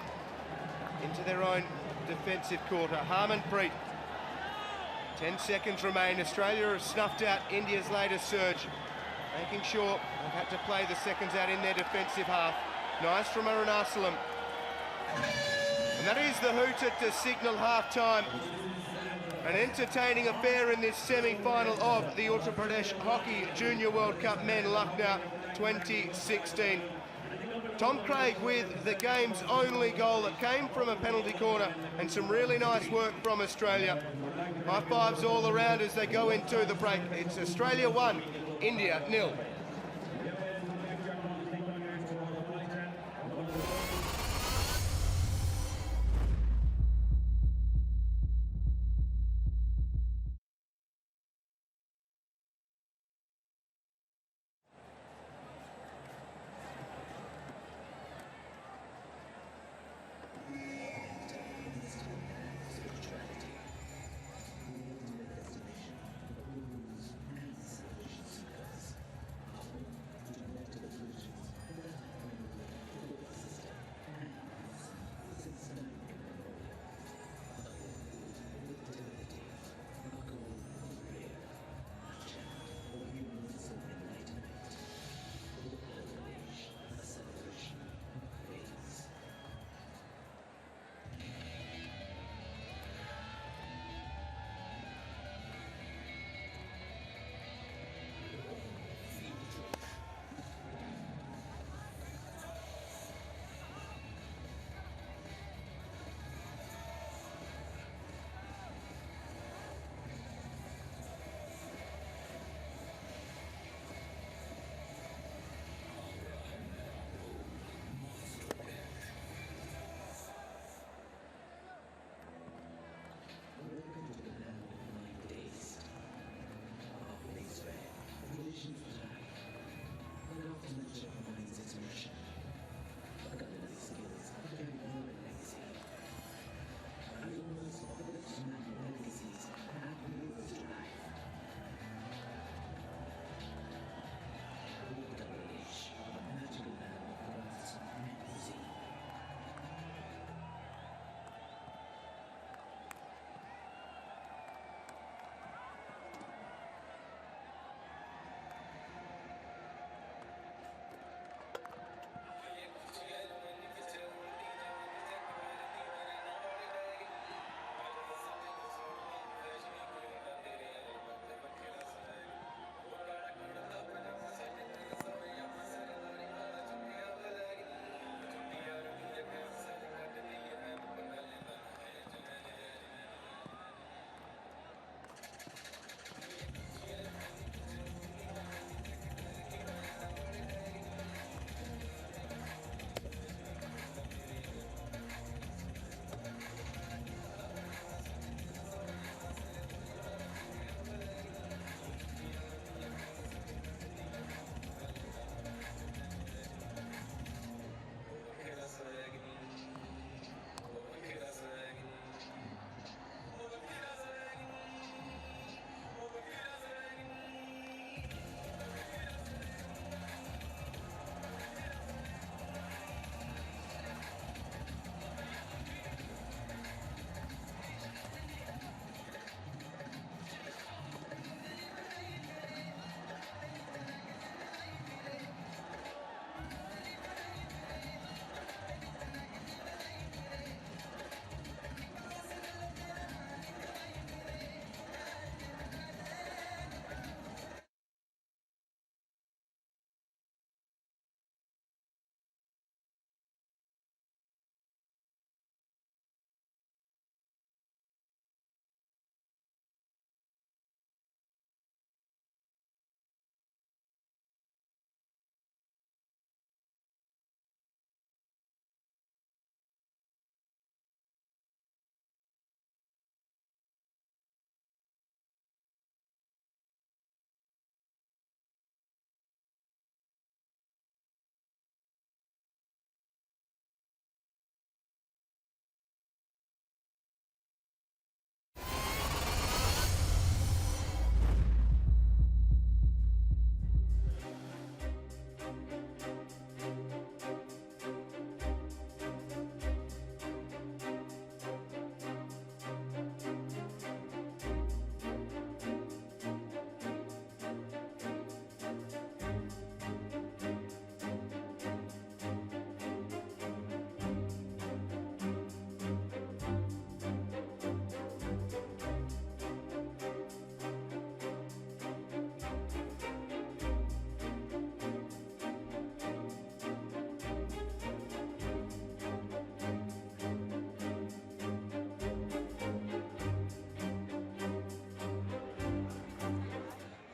into their own defensive quarter. Harmanpreet. 10 seconds remain. Australia has snuffed out India's latest surge. Making sure they've had to play the seconds out in their defensive half. Nice from Arunachalam. And that is the hooter to signal half-time. An entertaining affair in this semi-final of the Uttar Pradesh Hockey Junior World Cup Men Lucknow 2016. Tom Craig with the game's only goal that came from a penalty corner, and some really nice work from Australia. High fives all around as they go into the break. It's Australia 1, India 0.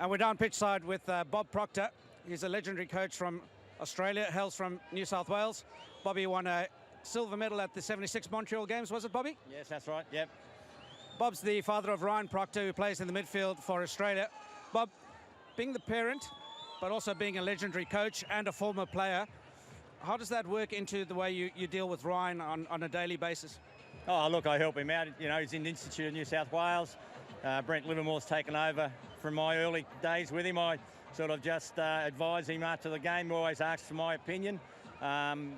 And we're down pitch side with Bob Proctor. He's a legendary coach from Australia, hails from New South Wales. Bobby won a silver medal at the 76 Montreal Games, was it, Bobby? Yes, that's right, yep. Bob's the father of Ryan Proctor, who plays in the midfield for Australia. Bob, being the parent, but also being a legendary coach and a former player, how does that work into the way you deal with Ryan on a daily basis? Oh, look, I help him out. You know, he's in the Institute of New South Wales. Brent Livermore's taken over from my early days with him. I sort of just advise him after the game, always asks for my opinion. And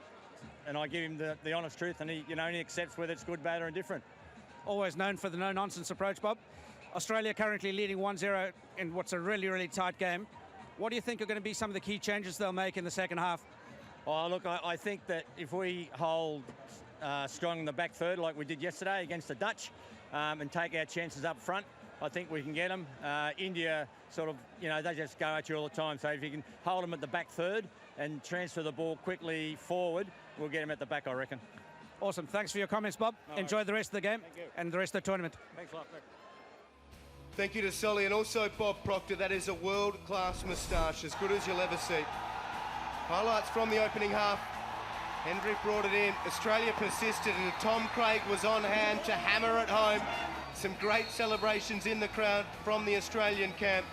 I give him the honest truth, and he accepts whether it's good, bad or indifferent. Always known for the no-nonsense approach, Bob. Australia currently leading 1-0 in what's a really, really tight game. What do you think are going to be some of the key changes they'll make in the second half? Oh, look, I think that if we hold strong in the back third like we did yesterday against the Dutch and take our chances up front, I think we can get them. India sort of, they just go at you all the time. So if you can hold them at the back third and transfer the ball quickly forward, we'll get them at the back, I reckon. Awesome. Thanks for your comments, Bob. No Enjoy worries. the rest of the game and the rest of the tournament. Thanks a lot, Rick. Thank you to Solly and also Bob Proctor. That is a world-class moustache, as good as you'll ever see. Highlights from the opening half. Hendry brought it in. Australia persisted, and Tom Craig was on hand to hammer it home. Some great celebrations in the crowd from the Australian camp.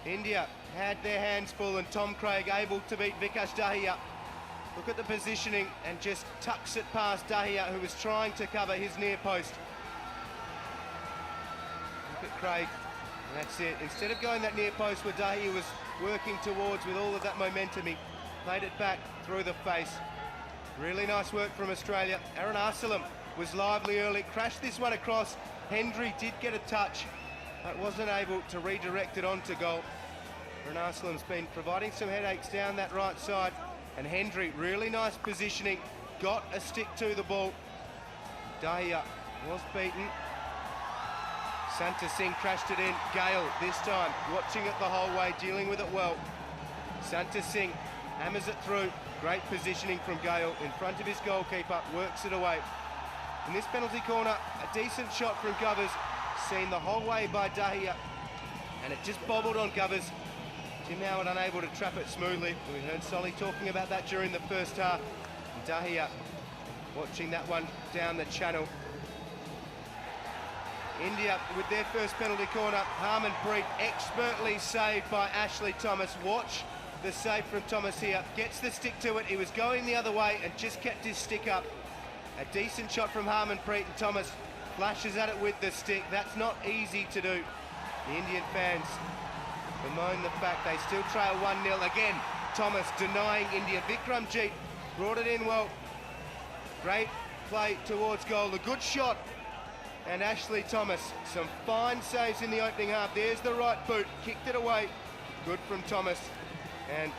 India had their hands full, and Tom Craig able to beat Vikash Dahiya. Look at the positioning and just tucks it past Dahiya, who was trying to cover his near post. Look at Craig, and that's it. Instead of going that near post where Dahiya was working towards with all of that momentum, he played it back through the face. Really nice work from Australia. Aaron Arsalam was lively early, crashed this one across. Hendry did get a touch, but wasn't able to redirect it onto goal. Aaron Arsalam's been providing some headaches down that right side. And Hendry, really nice positioning, got a stick to the ball. Dahiya was beaten. Santa Singh crashed it in. Gale this time, watching it the whole way, dealing with it well. Santa Singh hammers it through. Great positioning from Gale in front of his goalkeeper, works it away. In this penalty corner, a decent shot from Govers, seen the whole way by Dahiya, and it just bobbled on Govers. Tim Howard unable to trap it smoothly. We heard Solly talking about that during the first half. And Dahiya watching that one down the channel. India with their first penalty corner. Harmanpreet expertly saved by Ashley Thomas. Watch the save from Thomas here. Gets the stick to it. He was going the other way and just kept his stick up. A decent shot from Harmanpreet, and Thomas flashes at it with the stick. That's not easy to do. The Indian fans bemoan the fact they still trail 1-0. Again, Thomas denying India. Vikramjit brought it in well. Great play towards goal. A good shot. And Ashley Thomas, some fine saves in the opening half. There's the right boot. Kicked it away. Good from Thomas. And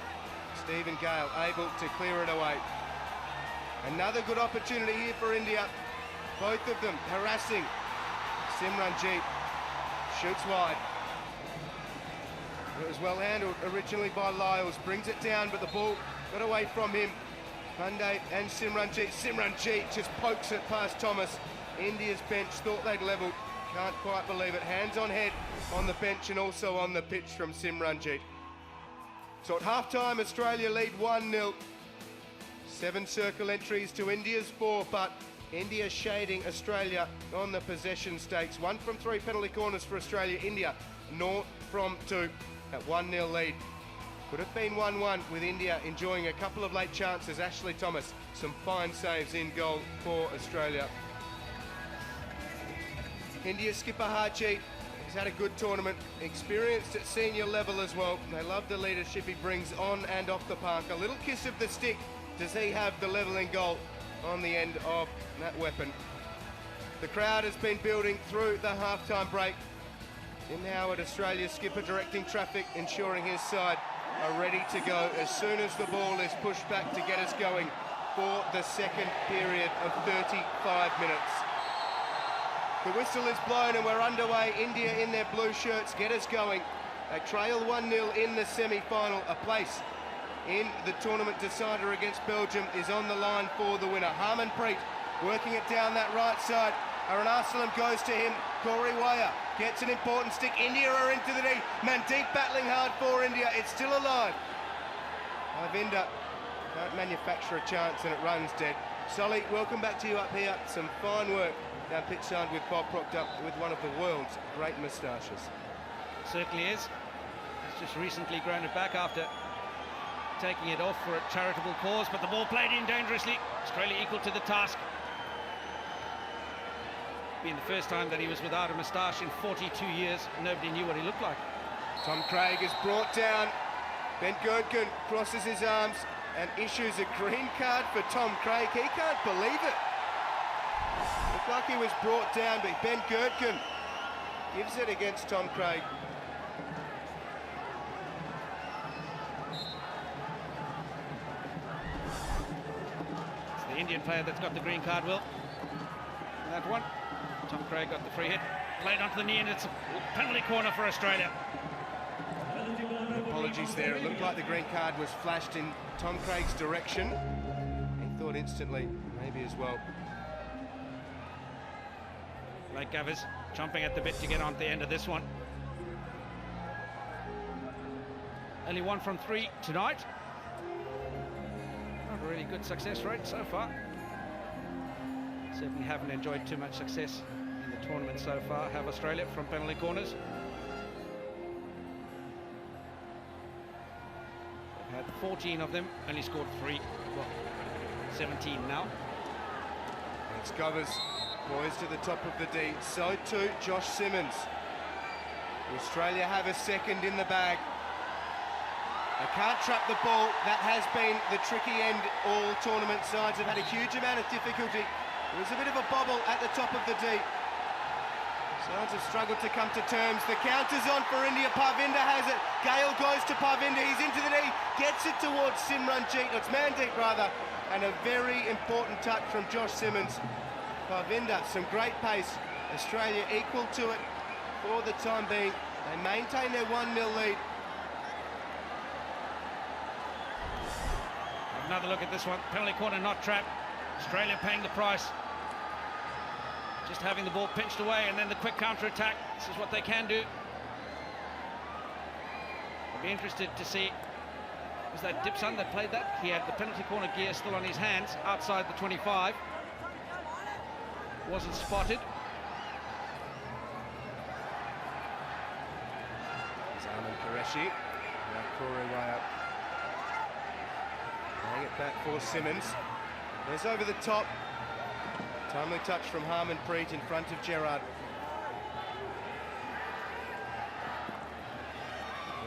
Stephen Gale able to clear it away. Another good opportunity here for India. Both of them harassing. Simranjit shoots wide. It was well handled originally by Lyles, brings it down, but the ball got away from him. Pandey and Simranjit. Simranjit just pokes it past Thomas. India's bench thought they'd levelled. Can't quite believe it. Hands on head on the bench and also on the pitch from Simranjit. So at half-time, Australia lead 1-0. 7 circle entries to India's 4, but India shading Australia on the possession stakes. 1 from 3 penalty corners for Australia. India 0 from 2 at 1-0 lead. Could have been 1-1 with India enjoying a couple of late chances. Ashley Thomas, some fine saves in goal for Australia. India's skipper Harjeet has had a good tournament, experienced at senior level as well. They love the leadership he brings on and off the park. A little kiss of the stick. Does he have the levelling goal on the end of that weapon? The crowd has been building through the half-time break. Tim Howard, Australia's skipper, directing traffic, ensuring his side are ready to go as soon as the ball is pushed back to get us going for the second period of 35 minutes. The whistle is blown and we're underway. India in their blue shirts get us going. They trail 1-0 in the semi-final. A place in the tournament decider against Belgium is on the line for the winner. Harmanpreet working it down that right side. Arunachala goes to him. Corey Waya gets an important stick. India are into the knee. Mandeep battling hard for India. It's still alive. Pavinda can't manufacture a chance and it runs dead. Sully, welcome back to you up here. Some fine work down pitch side with Bob Proctor with one of the world's great moustaches. Certainly is. He's just recently grown it back after taking it off for a charitable cause, but the ball played in dangerously. Australia equal to the task. Being the first time that he was without a moustache in 42 years, nobody knew what he looked like. Tom Craig is brought down. Ben Gurdkin crosses his arms and issues a green card for Tom Craig. He can't believe it. Looked like he was brought down, but Ben Gurdkin gives it against Tom Craig. It's the Indian player that's got the green card, Will. That one. Tom Craig got the free hit, played onto the knee, and it's a penalty corner for Australia. Apologies there. It looked like the green card was flashed in Tom Craig's direction. He thought instantly, maybe as well. Blake Gavers chomping at the bit to get on the end of this one. Only 1 from 3 tonight. Not a really good success rate so far. Certainly haven't enjoyed too much success in the tournament so far, have Australia, from penalty corners. They've had 14 of them, only scored 3. Well, 17 now. It's Govers, poised at the top of the D. So too Josh Simmons. Australia have a second in the bag. They can't trap the ball. That has been the tricky end. All tournament sides have had a huge amount of difficulty. There was a bit of a bobble at the top of the D. Sides have struggled to come to terms. The counter's on for India. Pavinda has it. Gale goes to Pavinda. He's into the knee. Gets it towards Simranjeet. It's Mandeep, rather. And a very important touch from Josh Simmons. Pavinda, some great pace. Australia equal to it for the time being. They maintain their 1-0 lead. Another look at this one. Penalty corner, not trapped. Australia paying the price. Just having the ball pinched away and then the quick counter-attack. This is what they can do. I'll be interested to see. Was that Dipson that played that? He had the penalty corner gear still on his hands outside the 25. Wasn't spotted. There's Armin Qureshi. Now Corey Waya. Laying it back for Simmons. There's over the top. Timely touch from Harmanpreet in front of Gerard.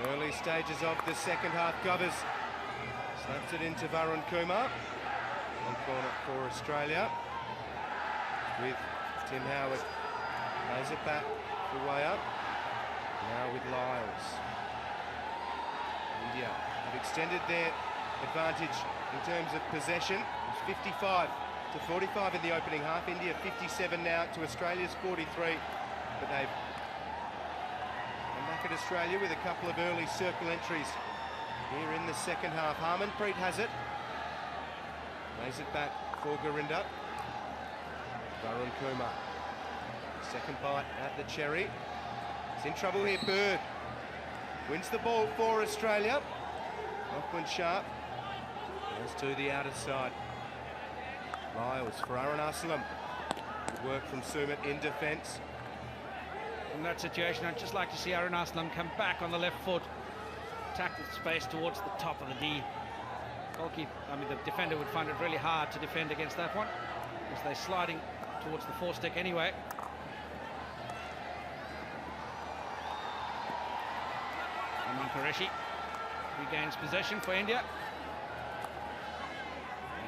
Early stages of the second half. Govers slaps it into Varun Kumar. One corner for Australia. With Tim Howard. Lays it back for Waya. Now with Lyles. India have extended their advantage in terms of possession. It's 55 to 45 in the opening half. India 57 now to Australia's 43. But they've come back at Australia with a couple of early circle entries here in the second half. Harmanpreet has it. Lays it back for Gurinder. Varun Kumar. Second bite at the cherry. He's in trouble here. Bird wins the ball for Australia. Lachlan Sharp goes to the outer side. Lyles for Arunachala. Good work from Sumit in defence. In that situation, I'd just like to see Arunachala come back on the left foot, attack the space towards the top of the D. Goalkeeper, the defender would find it really hard to defend against that one, because they're sliding towards the forestick anyway. Armin Qureshi regains possession for India.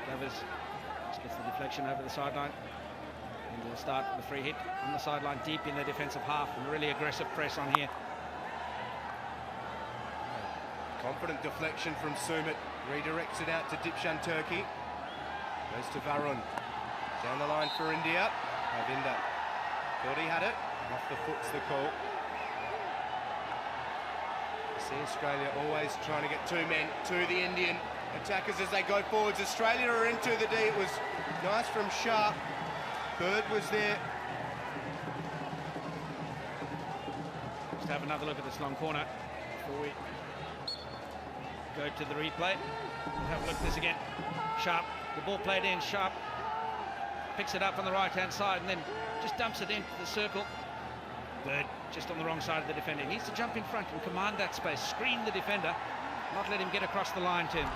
Gavers gets the deflection over the sideline. And they'll start with the free hit on the sideline, deep in the defensive half, and really aggressive press on here. Confident deflection from Sumit. Redirects it out to Dipshan Turkey. Goes to Varun. Down the line for India. Pavinda thought he had it. Off the foot's the call. You see Australia always trying to get two men to the Indian attackers as they go forwards. Australia are into the D. It was nice from Sharp. Bird was there have another look at this long corner before we go to the replay. We'll have a look at this again. Sharp, the ball played in, Sharp picks it up on the right-hand side and then just dumps it into the circle. Bird just on the wrong side of the defender. He needs to jump in front and command that space, screen the defender, not let him get across the line, Tim.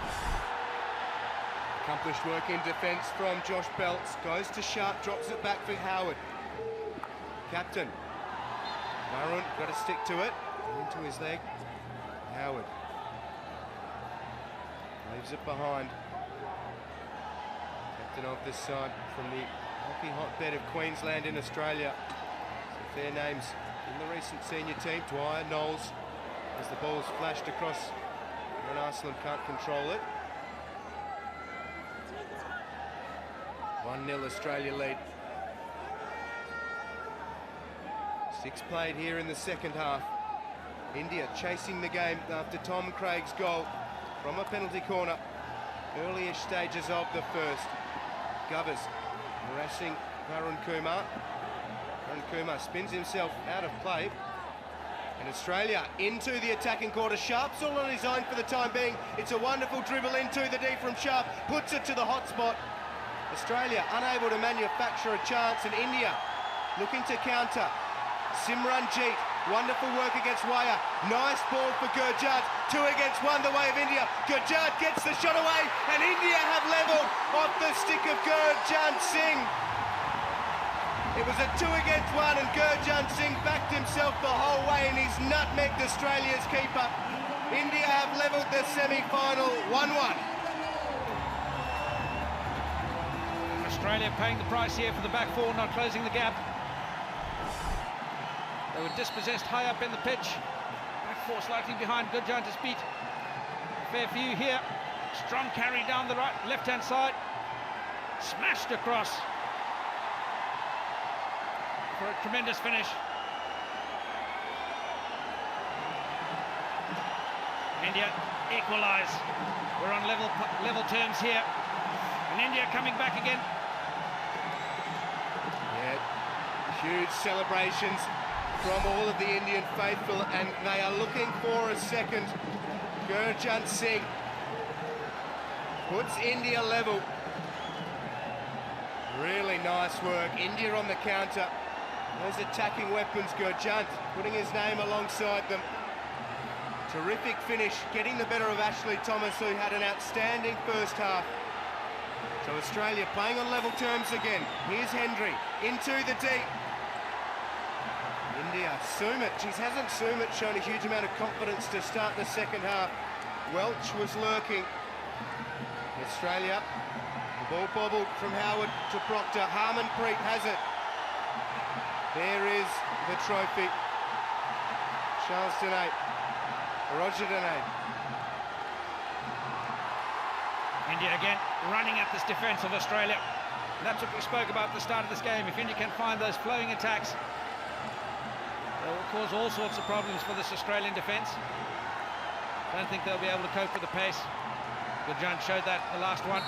Accomplished work in defence from Josh Belts. Goes to Sharp, drops it back for Howard. Captain. Maroon, got to stick to it. Into his leg. Howard. Leaves it behind. Captain of this side from the hockey hotbed of Queensland in Australia. Some fair names in the recent senior team. Dwyer, Knowles, as the ball's flashed across and Arslan can't control it. 1-0 Australia lead. 6 played here in the second half. India chasing the game after Tom Craig's goal from a penalty corner. Early-ish stages of the first. Govers harassing Varun Kumar. Varun Kumar spins himself out of play. And Australia into the attacking quarter. Sharp's all on his own for the time being. It's a wonderful dribble into the D from Sharp. Puts it to the hot spot. Australia unable to manufacture a chance, and India looking to counter. Simranjeet, wonderful work against Waya. Nice ball for Gurjart. 2 against 1 the way of India. Gurjart gets the shot away, and India have levelled off the stick of Gurjant Singh. It was a 2 against 1, and Gurjant Singh backed himself the whole way, and he's nutmegged Australia's keeper. India have levelled the semi-final 1-1. Australia paying the price here for the back four, not closing the gap. They were dispossessed high up in the pitch. Back four slightly behind. Gurjant has beat fair few here. Strong carry down the right, left-hand side. Smashed across for a tremendous finish. India equalise. We're on level terms here. And India coming back again. Yeah, huge celebrations from all of the Indian faithful, and they are looking for a second. Gurjant Singh puts India level. Really nice work. India on the counter. Those attacking weapons, Gurjant putting his name alongside them. Terrific finish, getting the better of Ashley Thomas, who had an outstanding first half. So Australia playing on level terms again. Here's Hendry into the deep. India, Sumit. Hasn't Sumit shown a huge amount of confidence to start the second half? Welch was lurking. Australia, the ball bobbled from Howard to Proctor. Harmanpreet has it. There is the trophy. Charles Denay, Roger Denay. India again running at this defence of Australia. And that's what we spoke about at the start of this game. If India can find those flowing attacks, they will cause all sorts of problems for this Australian defence. Don't think they'll be able to cope with the pace. Gurjant showed that the last one.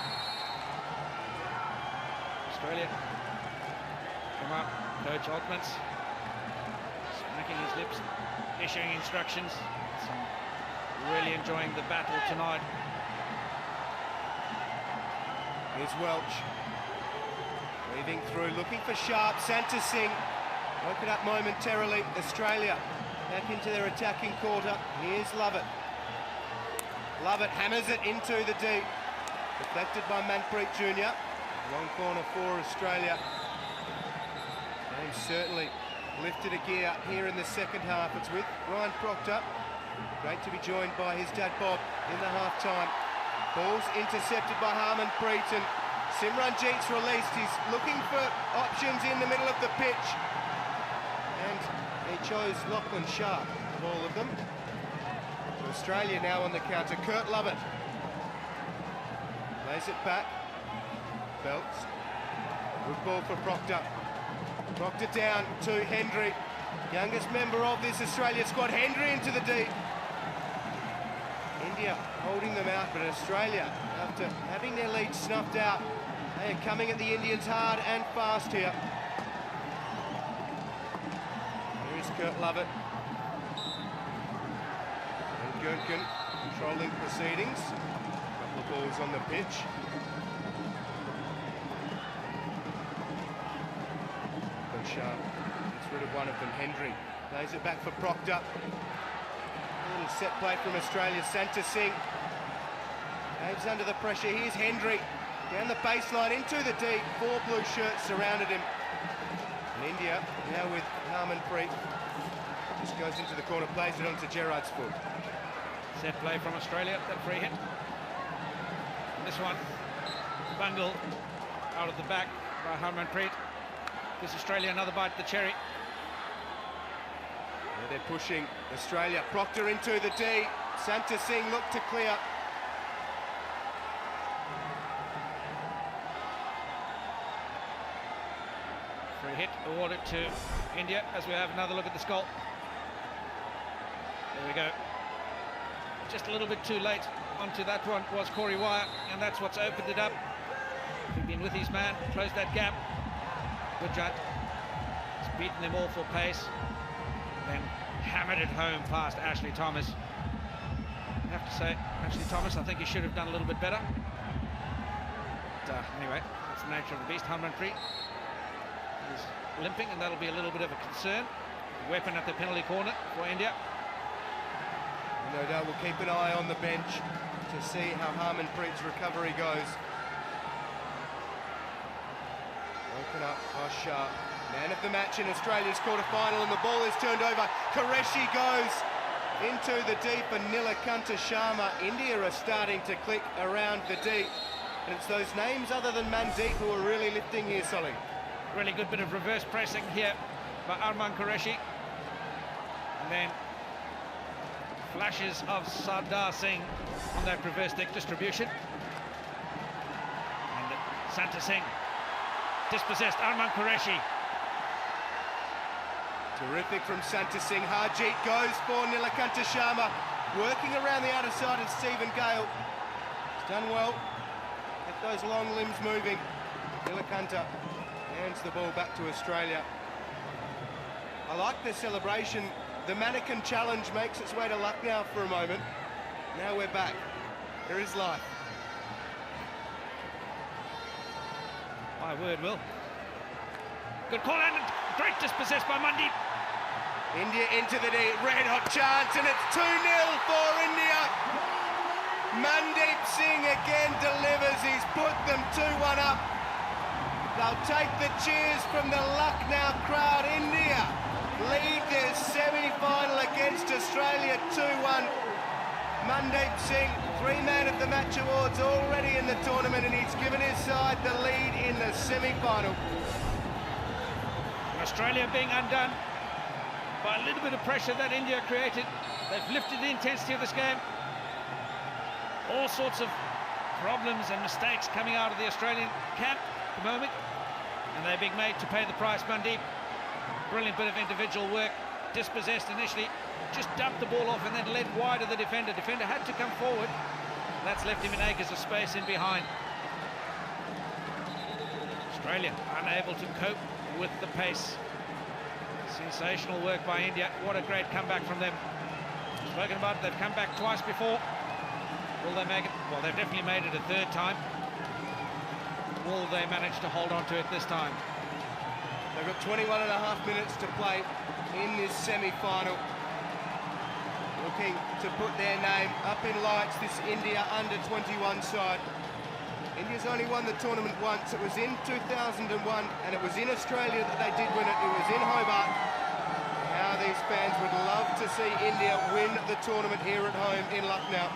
Australia come up. Coach Altmans smacking his lips, issuing instructions. Really enjoying the battle tonight. Here's Welch. Weaving through, looking for Sharp. Santa Singh woke it up momentarily. Australia back into their attacking quarter. Here's Lovett. Lovett hammers it into the deep. Deflected by Manpreet Jr. Long corner for Australia. Game certainly lifted a gear here in the second half. It's with Ryan Proctor. Great to be joined by his dad Bob in the half-time. Ball's intercepted by Harmanpreet, and Simranjeet's released. He's looking for options in the middle of the pitch. And he chose Lachlan Sharp of all of them. So Australia now on the counter. Kurt Lovett lays it back. Belts. Good ball for Proctor. Proctor down to Hendry. Youngest member of this Australia squad. Hendry into the deep. India holding them out, but Australia, after having their lead snuffed out, they are coming at the Indians hard and fast here. Here's Kurt Lovett. Gurkin controlling proceedings. A couple of balls on the pitch. Sharp gets rid of one of them. Hendry plays it back for Proctor. A little set play from Australia. Santa Singh Dave's under the pressure. Here's Hendry down the baseline into the D. 4 blue shirts surrounded him. And India now with Harmanpreet just goes into the corner, plays it onto Gerard's foot. Set play from Australia, that free hit. And this one, Bungle out of the back by Harmanpreet. Gives Australia another bite at the cherry. Yeah, they're pushing Australia. Proctor into the D. Santa Singh looked to clear. Free hit awarded to India as we have another look at the score. There we go. Just a little bit too late onto that one was Corey Wire, and that's what's opened it up. He's been with his man, closed that gap. Gujarat has beaten them all for pace, then hammered it home past Ashley Thomas. I have to say, Ashley Thomas, I think he should have done a little bit better. But anyway, that's the nature of the beast. Harmanpreet is limping, and that'll be a little bit of a concern. Weapon at the penalty corner for India. No doubt we'll keep an eye on the bench to see how Harmanpreet's recovery goes. Broken up by Shah. Man of the match in Australia's quarter-final, and the ball is turned over. Qureshi goes into the deep, and Nilakanta Sharma. India are starting to click around the deep, and it's those names other than Mandeep who are really lifting here, Solly. Really good bit of reverse pressing here by Arman Qureshi. And then flashes of Sardar Singh on that reverse deck distribution. And Santa Singh dispossessed Arman Qureshi. Terrific from Santa Singh. Harjeet goes for Nilakanta Sharma, working around the outer side of Stephen Gale. He's done well. Get those long limbs moving. Nilakanta hands the ball back to Australia. I like the celebration. The mannequin challenge makes its way to Lucknow for a moment. Now we're back. There is life. My word, Will. Good call, and great dispossessed by Mandeep. India into the D, red hot chance, and it's 2-0 for India. Mandeep Singh again delivers. He's put them 2-1 up. They'll take the cheers from the Lucknow crowd. India lead their semi-final against Australia 2-1. Mandeep Singh, 3 Man of the Match awards already in the tournament, and he's given his side the lead in the semi-final. Australia being undone by a little bit of pressure that India created. They've lifted the intensity of this game. All sorts of problems and mistakes coming out of the Australian camp at the moment, and they're being made to pay the price. Mandeep, brilliant bit of individual work, dispossessed initially, just dumped the ball off and then led wide of the defender. Defender had to come forward. That's left him in acres of space in behind. Australia unable to cope with the pace. Sensational work by India. What a great comeback from them. Spoken about it, they've come back twice before. Will they make it? Well, they've definitely made it a 3rd time. Will they manage to hold on to it this time? They've got 21.5 minutes to play in this semi-final. Looking to put their name up in lights, this India under-21 side. India's only won the tournament once. It was in 2001, and it was in Australia that they did win it. It was in Hobart. Now these fans would love to see India win the tournament here at home in Lucknow.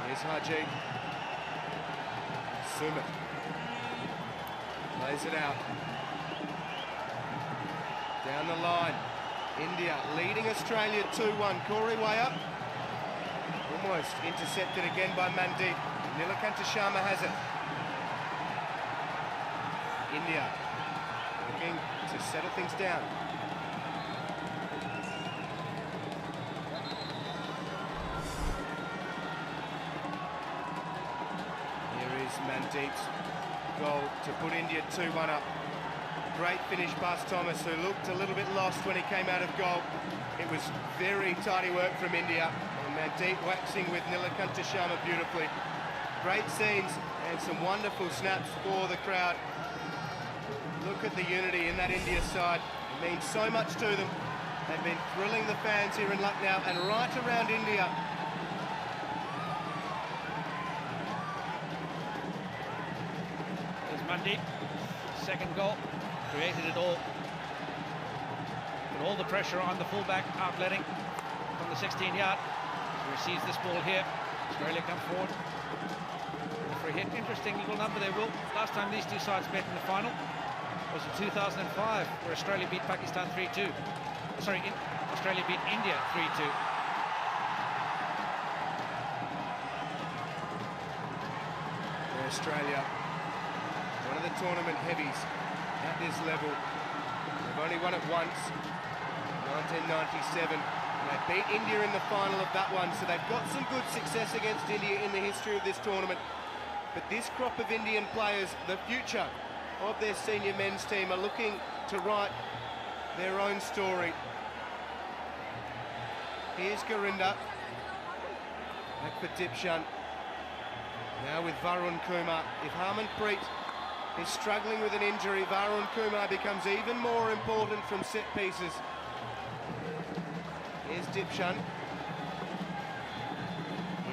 Here's Harjeet. Sumit plays it out. Down the line, India leading Australia 2-1. Corey way up. Almost intercepted again by Mandeep. Nilakanta Sharma has it. India looking to settle things down. Here is Mandeep's goal to put India 2-1 up. Great finish past Thomas, who looked a little bit lost when he came out of goal. It was very tidy work from India, and Mandeep waxing with Nilakanta Sharma beautifully. Great scenes and some wonderful snaps for the crowd. Look at the unity in that India side. It means so much to them. They've been thrilling the fans here in Lucknow and right around India. There's Mandeep, second goal, created it all. Put all the pressure on the fullback, outletting from the 16-yard. He receives this ball here. Australia come forward for a hit. Interesting little number there, Will. Last time these two sides met in the final was in 2005, where Australia beat Pakistan 3-2. Sorry, Australia beat India 3-2. Australia, one of the tournament heavies at this level. They've only won it once, 1997. And they beat India in the final of that one, so they've got some good success against India in the history of this tournament. But this crop of Indian players, the future of their senior men's team, are looking to write their own story. Here's Gurinder, back for Dipshan. Now with Varun Kumar. If Harmanpreet is struggling with an injury, Varun Kumar becomes even more important from set pieces. Here's Dipshan.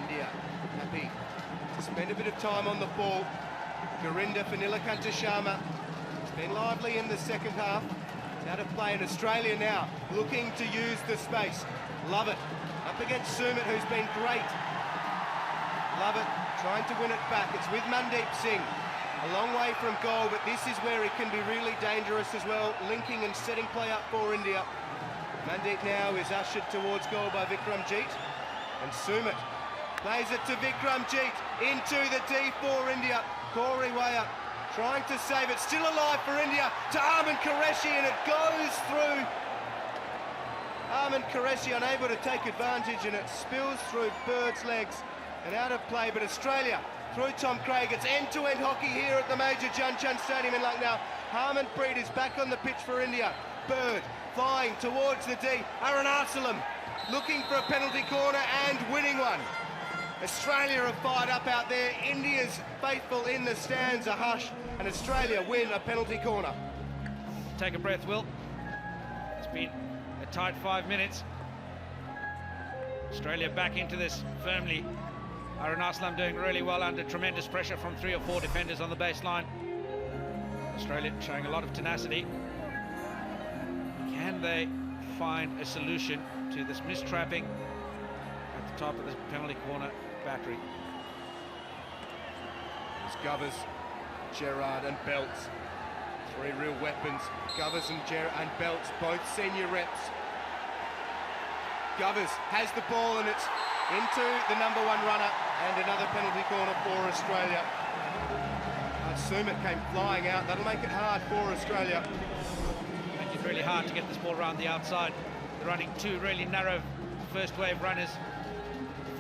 India happy to spend a bit of time on the ball. Gurinder for Nilakanta Sharma. It's been lively in the second half. It's out of play in Australia now, looking to use the space. Love it. Up against Sumit, who's been great. Love it. Trying to win it back. It's with Mandeep Singh. A long way from goal, but this is where it can be really dangerous as well, linking and setting play up for India. Mandeep now is ushered towards goal by Vikramjeet. And Sumit plays it to Vikramjeet. Into the D for India. Corey way up, trying to save it. Still alive for India to Arman Qureshi, and it goes through. Arman Qureshi unable to take advantage, and it spills through Bird's legs and out of play. But Australia, through Tom Craig, it's end-to-end hockey here at the Major Dhyan Chand Stadium in Lucknow. Harmanpreet is back on the pitch for India. Bird flying towards the D. Arunachalam looking for a penalty corner and winning one. Australia are fired up out there. India's faithful in the stands are hushed, and Australia win a penalty corner. Take a breath, Will. It's been a tight 5 minutes. Australia back into this firmly. Arunachalam doing really well under tremendous pressure from 3 or 4 defenders on the baseline. Australia showing a lot of tenacity. Can they find a solution to this mistrapping at the top of this penalty corner battery? It's Govers, Gerard and Belts. 3 real weapons. Govers and Belts, both senior reps. Govers has the ball, and it's into the #1 runner, and another penalty corner for Australia. Sumit came flying out. That'll make it hard for Australia. Make it really hard to get this ball around the outside. They're running 2 really narrow first wave runners,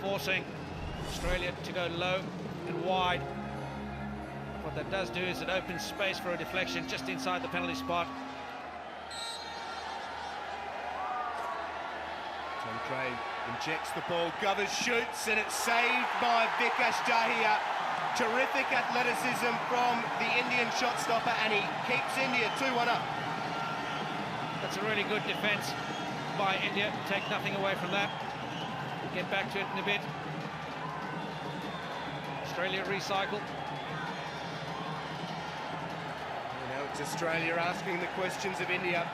forcing Australia to go low and wide. What that does do is it opens space for a deflection just inside the penalty spot. Tom Craig injects the ball, Govers shoots, and it's saved by Vikash Dahiya. Terrific athleticism from the Indian shot stopper, and he keeps India 2-1 up. That's a really good defence by India. Take nothing away from that. Get back to it in a bit. Australia recycle. Now it's Australia asking the questions of India.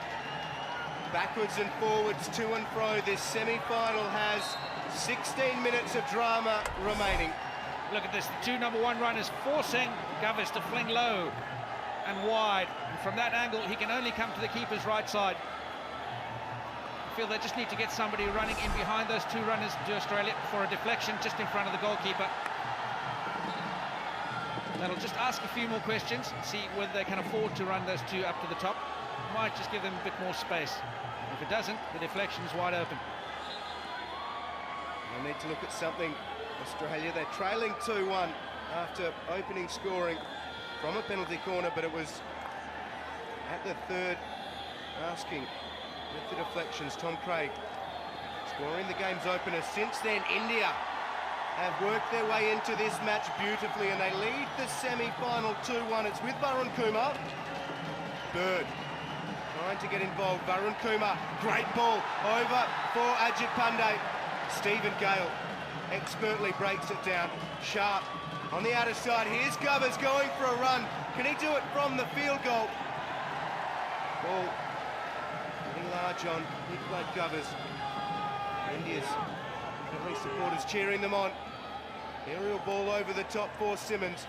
Backwards and forwards, to and fro. This semi-final has 16 minutes of drama remaining. Look at this, the 2 #1 runners forcing Govers to fling low and wide. And from that angle, he can only come to the keeper's right side. I feel they just need to get somebody running in behind those 2 runners to Australia for a deflection just in front of the goalkeeper. That'll just ask a few more questions, see whether they can afford to run those 2 up to the top. Might just give them a bit more space. If it doesn't, the deflection is wide open. They'll need to look at something. Australia, they're trailing 2-1 after opening scoring. from a penalty corner, but it was at the third asking with the deflections. Tom Craig scoring the game's opener. Since then, India have worked their way into this match beautifully, and they lead the semi-final 2-1. It's with Varun Kumar. Bird trying to get involved. Varun Kumar, great ball over for Ajit Pandey. Stephen Gale expertly breaks it down. Sharp on the outer side. Here's Govers going for a run. Can he do it from the field goal? Ball getting large on Nikolai Govers. India's friendly supporters cheering them on. Aerial ball over the top for Simmons.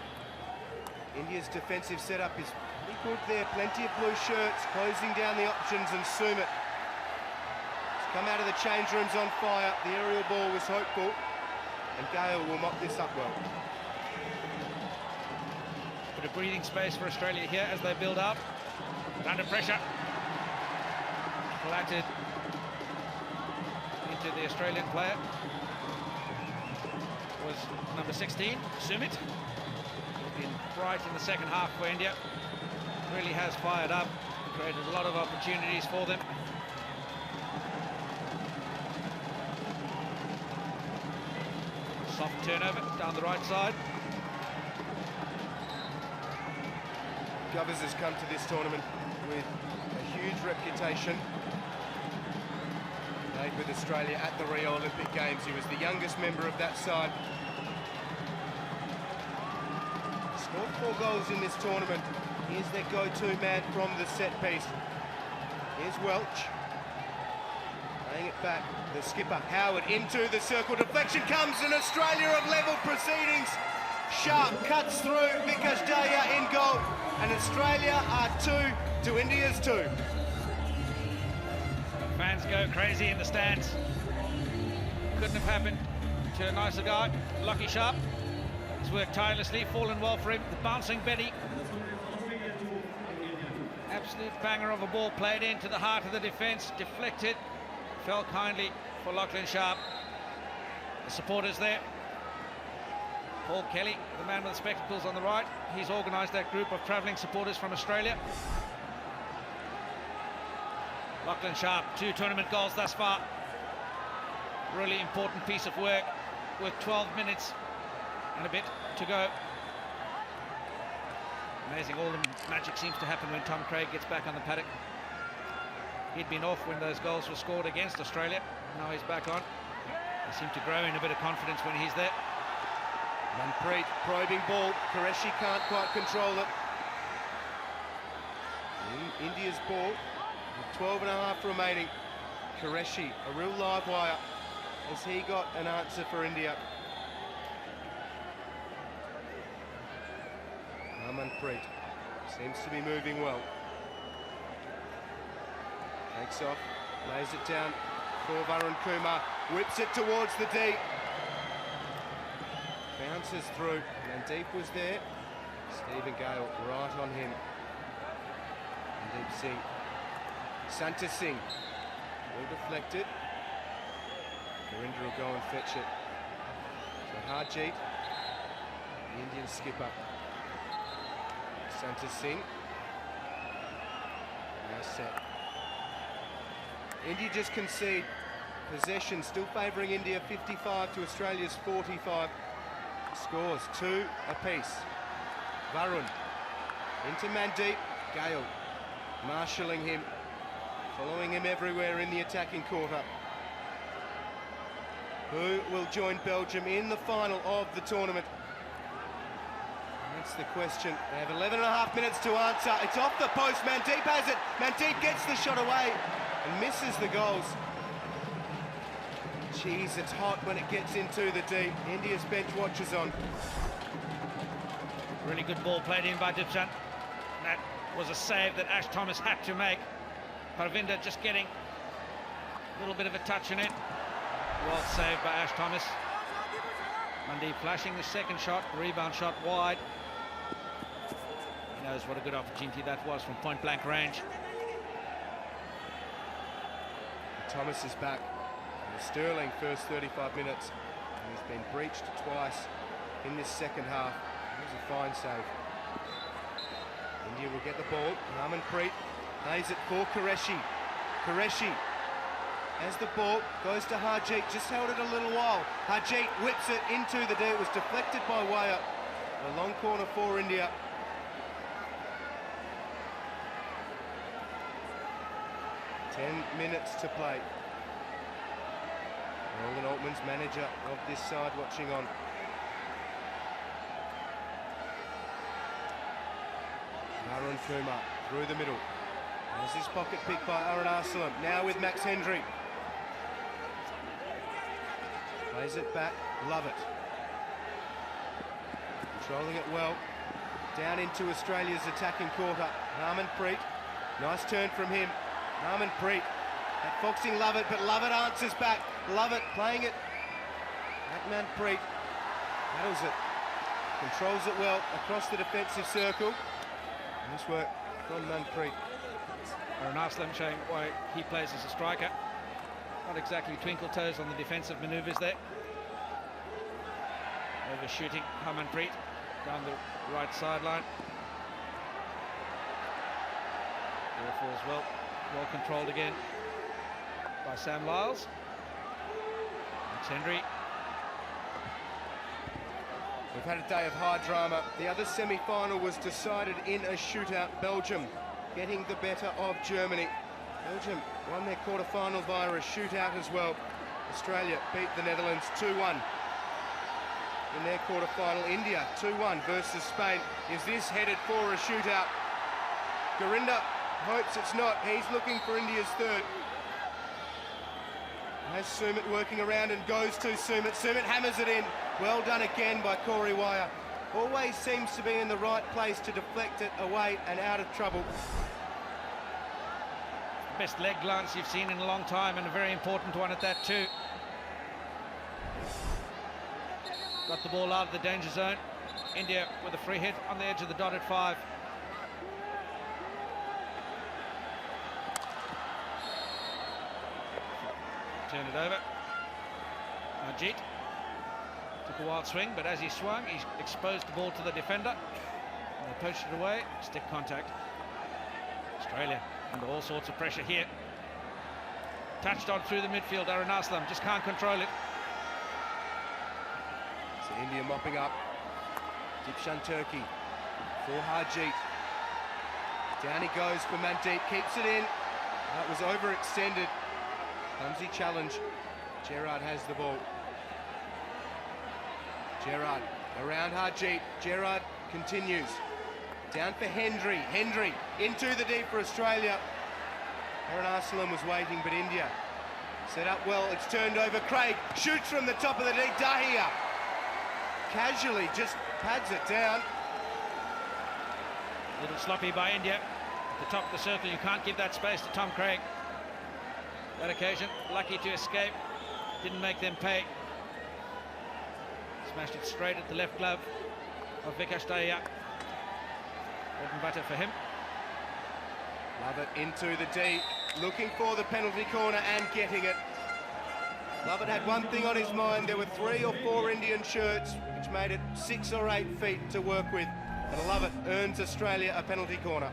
India's defensive setup is pretty good there. Plenty of blue shirts closing down the options, and Sumit has come out of the change rooms on fire. The aerial ball was hopeful, and Gale will mop this up well. Bit of breathing space for Australia here as they build up. Under pressure. Collected into the Australian player was number 16, Sumit. He's been bright in the second half for India. Really has fired up, created a lot of opportunities for them. Soft turnover down the right side. Govers has come to this tournament with a huge reputation. Played with Australia at the Rio Olympic Games. He was the youngest member of that side. Scored 4 goals in this tournament. Here's their go-to man from the set piece. Here's Welch. Laying it back. The skipper, Howard, into the circle. Deflection comes, and Australia have level proceedings. Sharp cuts through. Vikash Daya in goal. And Australia are 2 to India's 2. Fans go crazy in the stands. Couldn't have happened to a nicer guy. Lucky Sharp. He's worked tirelessly, fallen well for him. The bouncing Betty. Absolute banger of a ball played into the heart of the defence. Deflected. Fell kindly for Lachlan Sharp. The supporters there. Paul Kelly, the man with the spectacles on the right. He's organised that group of travelling supporters from Australia. Lachlan Sharp, 2 tournament goals thus far. Really important piece of work with 12 minutes and a bit to go. Amazing, all the magic seems to happen when Tom Craig gets back on the paddock. He'd been off when those goals were scored against Australia. Now he's back on. They seem to grow in a bit of confidence when he's there. Manpreet, probing ball. Qureshi can't quite control it. India's ball, with 12 and a half remaining. Qureshi, a real live wire. Has he got an answer for India? Manpreet seems to be moving well. Takes off, lays it down for Varun Kumar. Whips it towards the D. Bounces through. Mandeep was there. Stephen Gale right on him. Mandeep Singh. Santa Singh. All deflected. Gurinder will go and fetch it. So Harjeet, the Indian skipper. Santa Singh. Now set. India just concede. Possession still favouring India, 55 to Australia's 45. Scores 2 apiece. Varun into Mandeep. Gale marshalling him, following him everywhere in the attacking quarter. Who will join Belgium in the final of the tournament? That's the question. They have 11 and a half minutes to answer. It's off the post. Mandeep has it. Mandeep gets the shot away and misses the goals. Jeez, it's hot when it gets into the deep. India's bench watchers on. Really good ball played in by Dipchand. That was a save that Ash Thomas had to make. Parvinder just getting a little bit of a touch in it. Well saved by Ash Thomas. Mandeep flashing the second shot, rebound shot wide. He knows what a good opportunity that was from point blank range. Thomas is back. Sterling first 35 minutes. He's been breached twice in this second half. It was a fine save. India will get the ball. Harmanpreet plays it for Qureshi. Qureshi has the ball, goes to Harjeet, just held it a little while. Harjeet whips it into the D. It was deflected by Waya. A long corner for India. Ten minutes to play. Roland Altman's manager of this side watching on. Arun Kumar through the middle. There's his pocket pick by Arun Arsalan. Now with Max Hendry. Plays it back, love it. Controlling it well. Down into Australia's attacking quarter. Harmanpreet, nice turn from him. Harmanpreet, that boxing Lovett, but Lovett answers back. Lovett playing it. Harmanpreet battles it. Controls it well across the defensive circle. Nice work from Manpreet. Arun Arsalan showing why he plays as a striker. Not exactly twinkle toes on the defensive manoeuvres there. Overshooting Harmanpreet down the right sideline. Ball falls well controlled again by Sam Lyles. Max Hendry. We've had a day of high drama. The other semi-final was decided in a shootout. Belgium getting the better of Germany. Belgium won their quarter-final via a shootout as well. Australia beat the Netherlands 2-1 in their quarter-final. India 2-1 versus Spain. Is this headed for a shootout? Gurinder hopes it's not. He's looking for India's third. Has Sumit working around and goes to Sumit. Sumit hammers it in. Well done again by Corey Waya. Always seems to be in the right place to deflect it away and out of trouble. Best leg glance you've seen in a long time, and a very important one at that too. Got the ball out of the danger zone. India with a free hit on the edge of the dotted 5. Turn it over. Ajit took a wild swing, but as he swung, he exposed the ball to the defender. And they poached it away. Stick contact. Australia under all sorts of pressure here. Touched on through the midfield. Arun Arsalan just can't control it. So India mopping up. Dipshan Turkey for Harjeet. Down he goes for Mandeep. Keeps it in. That was overextended. Clumsy challenge. Gerard has the ball. Gerard around Harjeet. Gerard continues. Down for Hendry. Hendry into the deep for Australia. Arun Arsalan was waiting, but India set up well. It's turned over. Craig shoots from the top of the deep. Dahia casually just pads it down. A little sloppy by India. At the top of the circle, you can't give that space to Tom Craig. That occasion, lucky to escape. Didn't make them pay. Smashed it straight at the left glove of Vikash Dahia. Bread and butter for him. Lovett into the D, looking for the penalty corner and getting it. Lovett had one thing on his mind. There were 3 or 4 Indian shirts, which made it 6 or 8 feet to work with. And Lovett earns Australia a penalty corner.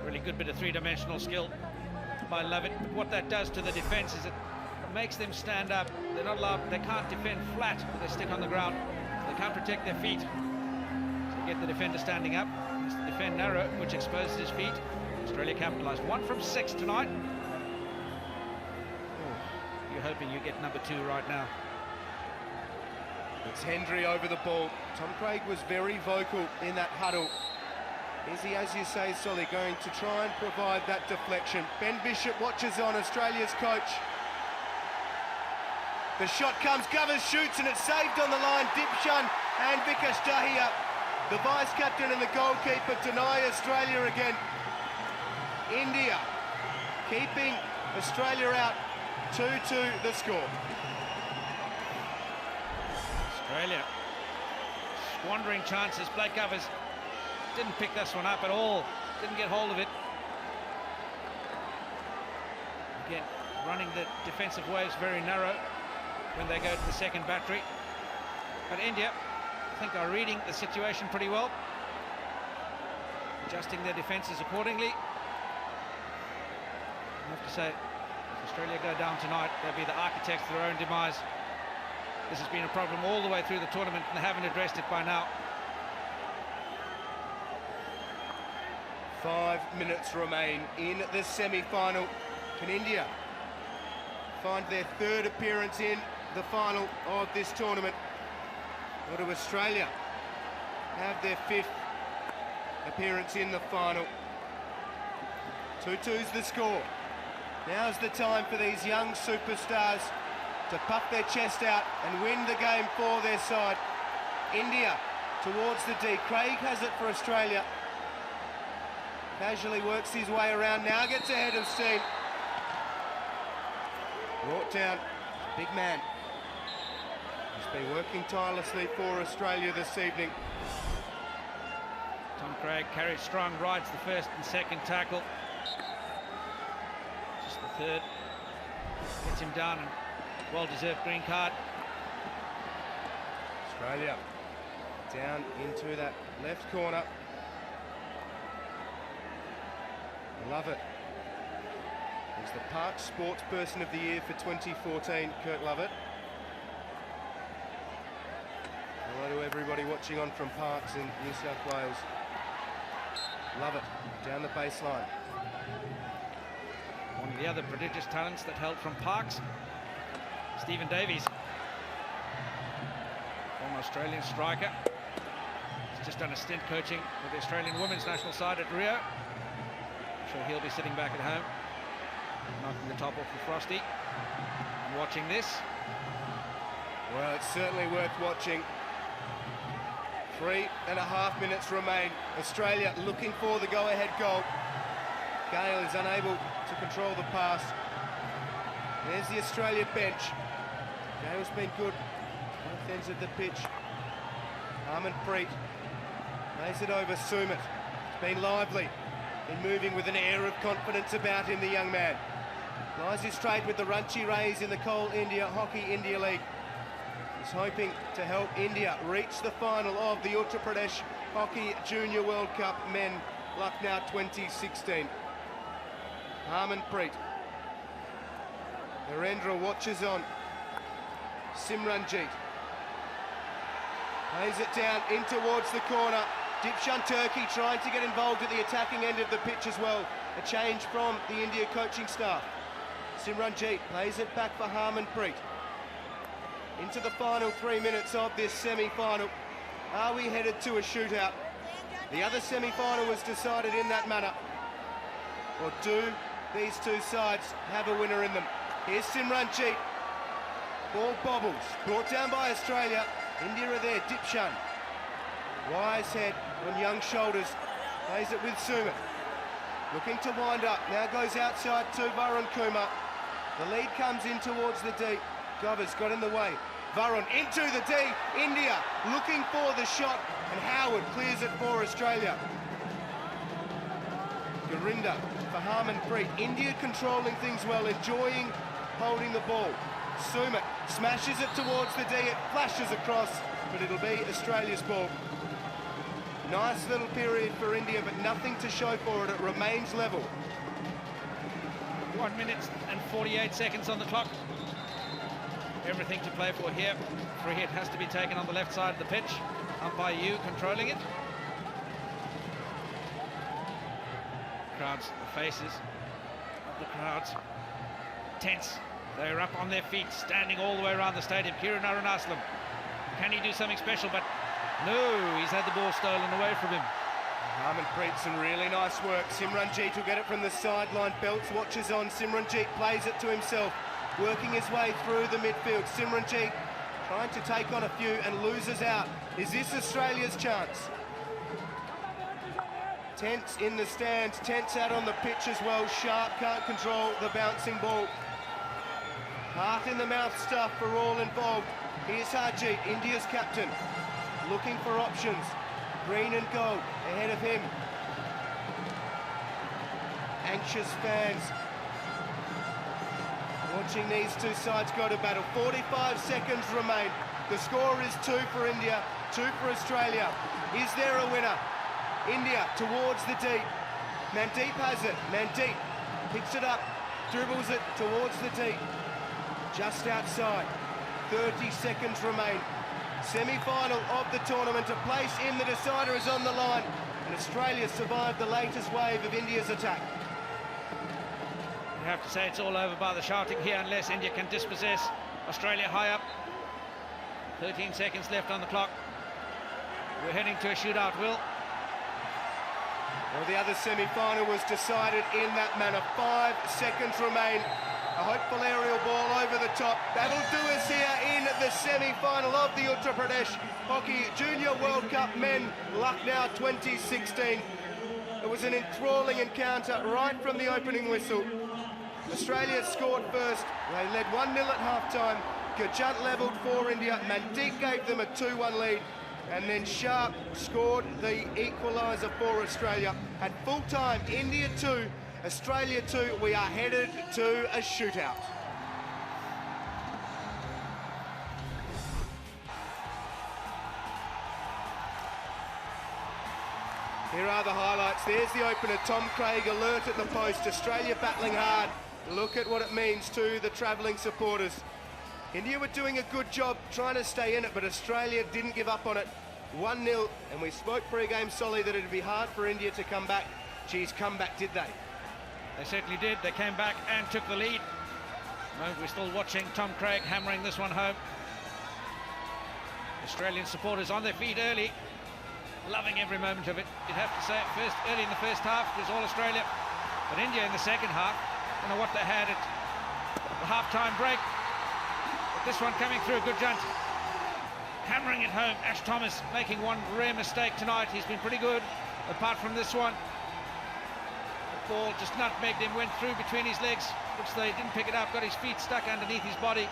Really good bit of three-dimensional skill by Lovett. But what that does to the defence is it makes them stand up. They're not allowed, they can't defend flat with their stick on the ground. They can't protect their feet. So get the defender standing up. It's the defend narrow, which exposes his feet. Australia capitalised. 1 from 6 tonight. You're hoping you get number 2 right now. It's Hendry over the ball. Tom Craig was very vocal in that huddle. Is he, as you say, Solly, going to try and provide that deflection? Ben Bishop watches on, Australia's coach. The shot comes, Govers shoots, and it's saved on the line. Dipshan and Vikash Dahia, the vice-captain and the goalkeeper, deny Australia again. India keeping Australia out. 2-2 the score. Australia squandering chances. Blake Govers didn't pick this one up at all. Didn't get hold of it. Again, running the defensive waves very narrow when they go to the second battery. But India, I think, are reading the situation pretty well. adjusting their defences accordingly. I have to say, if Australia go down tonight, they'll be the architects of their own demise. This has been a problem all the way through the tournament, and they haven't addressed it by now. 5 minutes remain in the semi-final. Can India find their third appearance in the final of this tournament? Or do Australia have their fifth appearance in the final? 2-2's the score. Now's the time for these young superstars to puff their chest out and win the game for their side. India towards the D. Craig has it for Australia. Casually works his way around, now gets ahead of steam. Brought down, big man. He's been working tirelessly for Australia this evening. Tom Craig carries strong, rides the first and second tackle. Just the third. Gets him down, and well-deserved green card. Australia down into that left corner. Love it. He's the Park Sports Person of the Year for 2014, Kurt Lovett. Hello to everybody watching on from Parks in New South Wales. Love it, down the baseline. One of the other prodigious talents that held from Parks, Stephen Davies, former Australian striker. He's just done a stint coaching with the Australian women's national side at Rio. I'm sure he'll be sitting back at home, knocking the top off of Frosty and watching this. Well, it's certainly worth watching. 3.5 minutes remain. Australia looking for the go-ahead goal. Gale is unable to control the pass. There's the Australia bench. Gale's been good both ends of the pitch. Harmanpreet lays it over Sumit. It's been lively in moving with an air of confidence about him, the young man. Lies his straight with the Ranchi Rays in the Coal India Hockey India League. He's hoping to help India reach the final of the Uttar Pradesh Hockey Junior World Cup Men Lucknow 2016. Harmanpreet. Narendra watches on. Simranjeet. Plays it down in towards the corner. Dipshan Turkey trying to get involved at the attacking end of the pitch as well. A change from the India coaching staff. Simranjeet plays it back for Harmanpreet. Into the final 3 minutes of this semi-final. Are we headed to a shootout? The other semi-final was decided in that manner. Or do these two sides have a winner in them? Here's Simranjeet. Ball bobbles. Brought down by Australia. India are there. Dipshan. Wise head on young shoulders. Plays it with Sumit. Looking to wind up. Now goes outside to Varun Kumar. The lead comes in towards the D. Govers got in the way. Varun into the D. India looking for the shot, and Howard clears it for Australia. Gurinder for Harmanpreet. India controlling things well, enjoying holding the ball. Sumit smashes it towards the D. It flashes across, but it'll be Australia's ball. Nice little period for India, but nothing to show for it. It remains level. 1 minute and 48 seconds on the clock. Everything to play for here. Free hit has to be taken on the left side of the pitch. Umpire Yu controlling it. Crowds, the faces of the crowds tense. They're up on their feet, standing all the way around the stadium. Kiran Arunaslam, can he do something special? But no, he's had the ball stolen away from him. Harmanpreet, some really nice work. Simranjeet will get it from the sideline. Belts watches on. Simranjeet plays it to himself, working his way through the midfield. Simranjeet trying to take on a few and loses out. Is this Australia's chance? Tense in the stands, tense out on the pitch as well. Sharp can't control the bouncing ball. Heart in the mouth stuff for all involved. Here's Harjeet, India's captain, looking for options. Green and gold ahead of him. Anxious fans watching these two sides go to battle. 45 seconds remain. The score is 2 for India, 2 for Australia. Is there a winner? India towards the deep. Mandeep has it. Mandeep picks it up, dribbles it towards the deep. Just outside. 30 seconds remain. Semi-final of the tournament. A place in the decider is on the line. And Australia survived the latest wave of India's attack. You have to say it's all over by the shouting here unless India can dispossess Australia high up. 13 seconds left on the clock. We're heading to a shootout, Will. Well, the other semi-final was decided in that manner. 5 seconds remain. A hopeful aerial ball over the top. That'll do us here in the semi-final of the Uttar Pradesh Hockey Junior World Cup Men, Lucknow 2016. It was an enthralling encounter right from the opening whistle. Australia scored first. They led 1-0 at half-time. Gurjant levelled for India. Mandeep gave them a 2-1 lead. And then Sharp scored the equaliser for Australia. At full time, India 2, Australia 2. We are headed to a shootout. Here are the highlights. There's the opener, Tom Craig, alert at the post. Australia battling hard. Look at what it means to the travelling supporters. India were doing a good job trying to stay in it, but Australia didn't give up on it. 1-0, and we spoke pre-game, Solly, that it'd be hard for India to come back. Geez, come back, did they? They certainly did. They came back and took the lead. We're still watching Tom Craig hammering this one home. Australian supporters on their feet early, loving every moment of it. You'd have to say it early in the first half, it was all Australia. But India in the second half, I don't know what they had at the half-time break. But this one coming through, Gurjant hammering it home. Ash Thomas making one rare mistake tonight. He's been pretty good, apart from this one. The ball just nutmegged him, went through between his legs. Looks like he didn't pick it up, got his feet stuck underneath his body.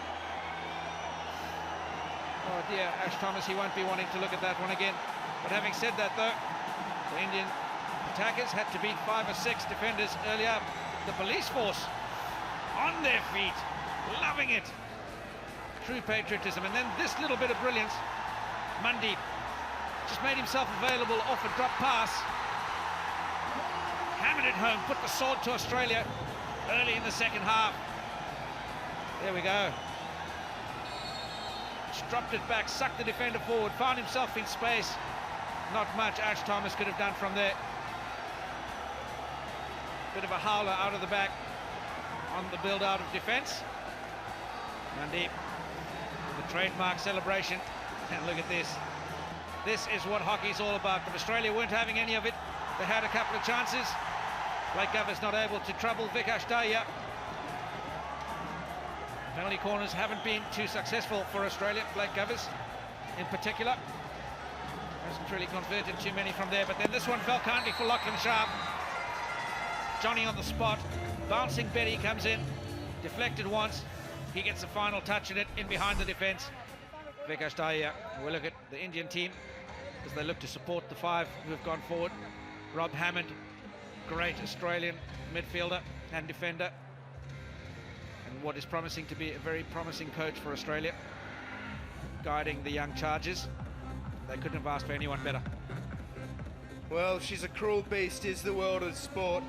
Oh dear, Ash Thomas, he won't be wanting to look at that one again. But having said that though, the Indian attackers had to beat 5 or 6 defenders earlier. The police force on their feet, loving it. True patriotism. And then this little bit of brilliance. Mandeep just made himself available off a drop pass. Hammered it home, put the sword to Australia early in the second half. There we go. Just dropped it back, sucked the defender forward, found himself in space. Not much Ash Thomas could have done from there. Bit of a howler out of the back on the build-out of defence. Mandeep, the trademark celebration. And look at this. This is what hockey's all about. But Australia weren't having any of it. They had a couple of chances. Blake Govers not able to trouble Vikash Dahiya. Penalty corners haven't been too successful for Australia. Blake Govers in particular hasn't really converted too many from there. But then this one fell kindly for Lachlan Sharp. Johnny on the spot. Bouncing Betty comes in. Deflected once. He gets the final touch in it, in behind the defence. Vikash Dahiya. We'll look at the Indian team as they look to support the 5 who have gone forward. Rob Hammond, great Australian midfielder and defender, and what is promising to be a very promising coach for Australia, guiding the young Chargers. They couldn't have asked for anyone better. Well, she's a cruel beast, is the world of sport.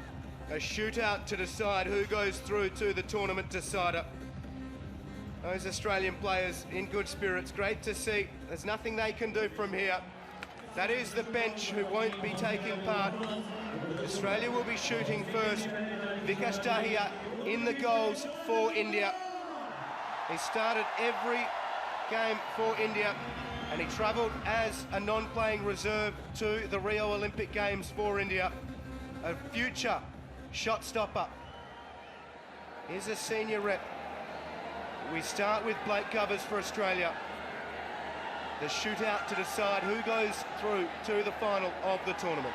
A shootout to decide who goes through to the tournament decider. Those Australian players in good spirits, great to see. There's nothing they can do from here. That is the bench who won't be taking part. Australia will be shooting first. Vikash Dahiya in the goals for India. He started every game for India, and he travelled as a non-playing reserve to the Rio Olympic Games for India. A future shot stopper. Here's a senior rep. We start with Blake Govers for Australia. The shootout to decide who goes through to the final of the tournament.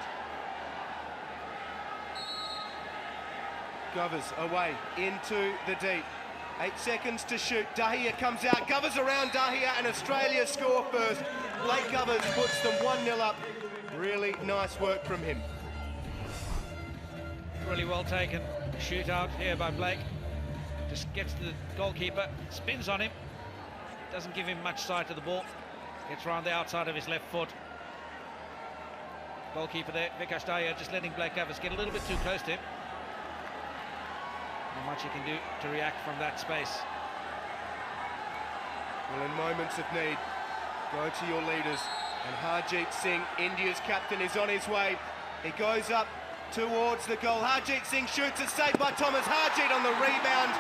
Govers away into the deep. 8 seconds to shoot. Dahiya comes out. Govers around Dahiya, and Australia score first. Blake Govers puts them 1-0 up. Really nice work from him. Really well taken. Shootout here by Blake. Just gets to the goalkeeper, spins on him. Doesn't give him much sight of the ball. Gets round the outside of his left foot. Goalkeeper there, Vikas Daya, just letting Blake Gavis get a little bit too close to him. Not much you can do to react from that space. Well, in moments of need, go to your leaders. And Harjeet Singh, India's captain, is on his way. He goes up towards the goal. Harjeet Singh shoots it, saved by Thomas. Harjeet on the rebound,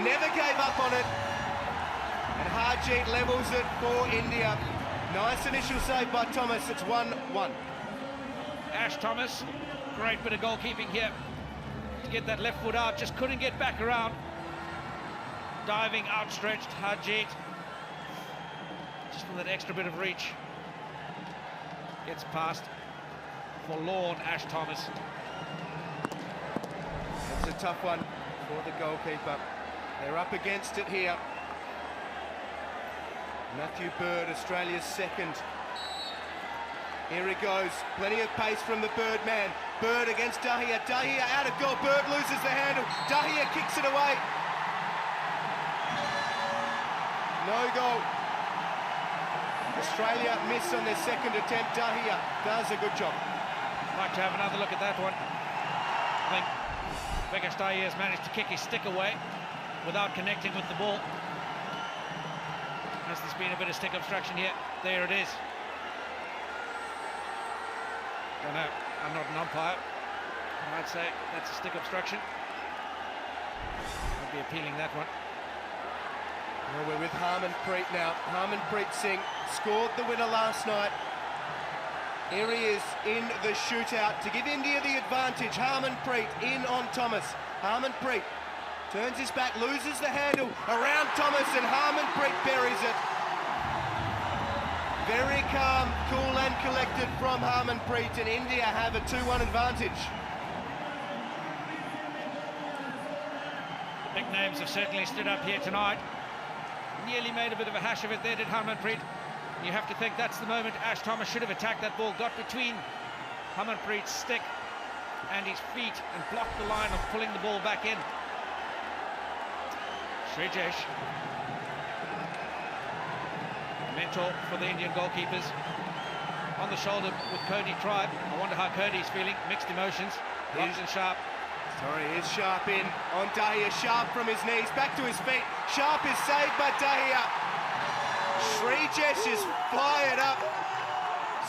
never gave up on it. And Harjeet levels it for India. Nice initial save by Thomas. It's 1-1. Ash Thomas, great bit of goalkeeping here to get that left foot out, just couldn't get back around. Diving, outstretched, Harjeet, just from that extra bit of reach. Gets past forlorn Ash Thomas. It's a tough one for the goalkeeper. They're up against it here. Matthew Bird, Australia's second. Here he goes, plenty of pace from the Bird man. Bird against Dahia, Dahia out of goal, Bird loses the handle, Dahia kicks it away. No goal. Australia miss on their second attempt, Dahia does a good job. Like to have another look at that one. I think Vikas Dahia has managed to kick his stick away without connecting with the ball. Has there's been a bit of stick obstruction here? There it is. Don't know, I'm not an umpire. I'd say that's a stick obstruction. I'd be appealing that one. Well, we're with Harmanpreet now. Harmanpreet Singh scored the winner last night. Here he is in the shootout to give India the advantage. Harmanpreet in on Thomas. Harmanpreet turns his back, loses the handle around Thomas, and Harmanpreet buries it. Very calm, cool and collected from Harmanpreet, and India have a 2-1 advantage. The big names have certainly stood up here tonight. Nearly made a bit of a hash of it there, did Harmanpreet. You have to think that's the moment Ash Thomas should have attacked that ball, got between Harmanpreet's stick and his feet and blocked the line of pulling the ball back in. Srijesh, mentor for the Indian goalkeepers, on the shoulder with Cody Tribe. I wonder how Cody's feeling, mixed emotions. Locked and Sharp. Sorry, here's Sharp in on Dahia. Sharp from his knees, back to his feet. Sharp is saved by Dahia. Srijesh is fired up.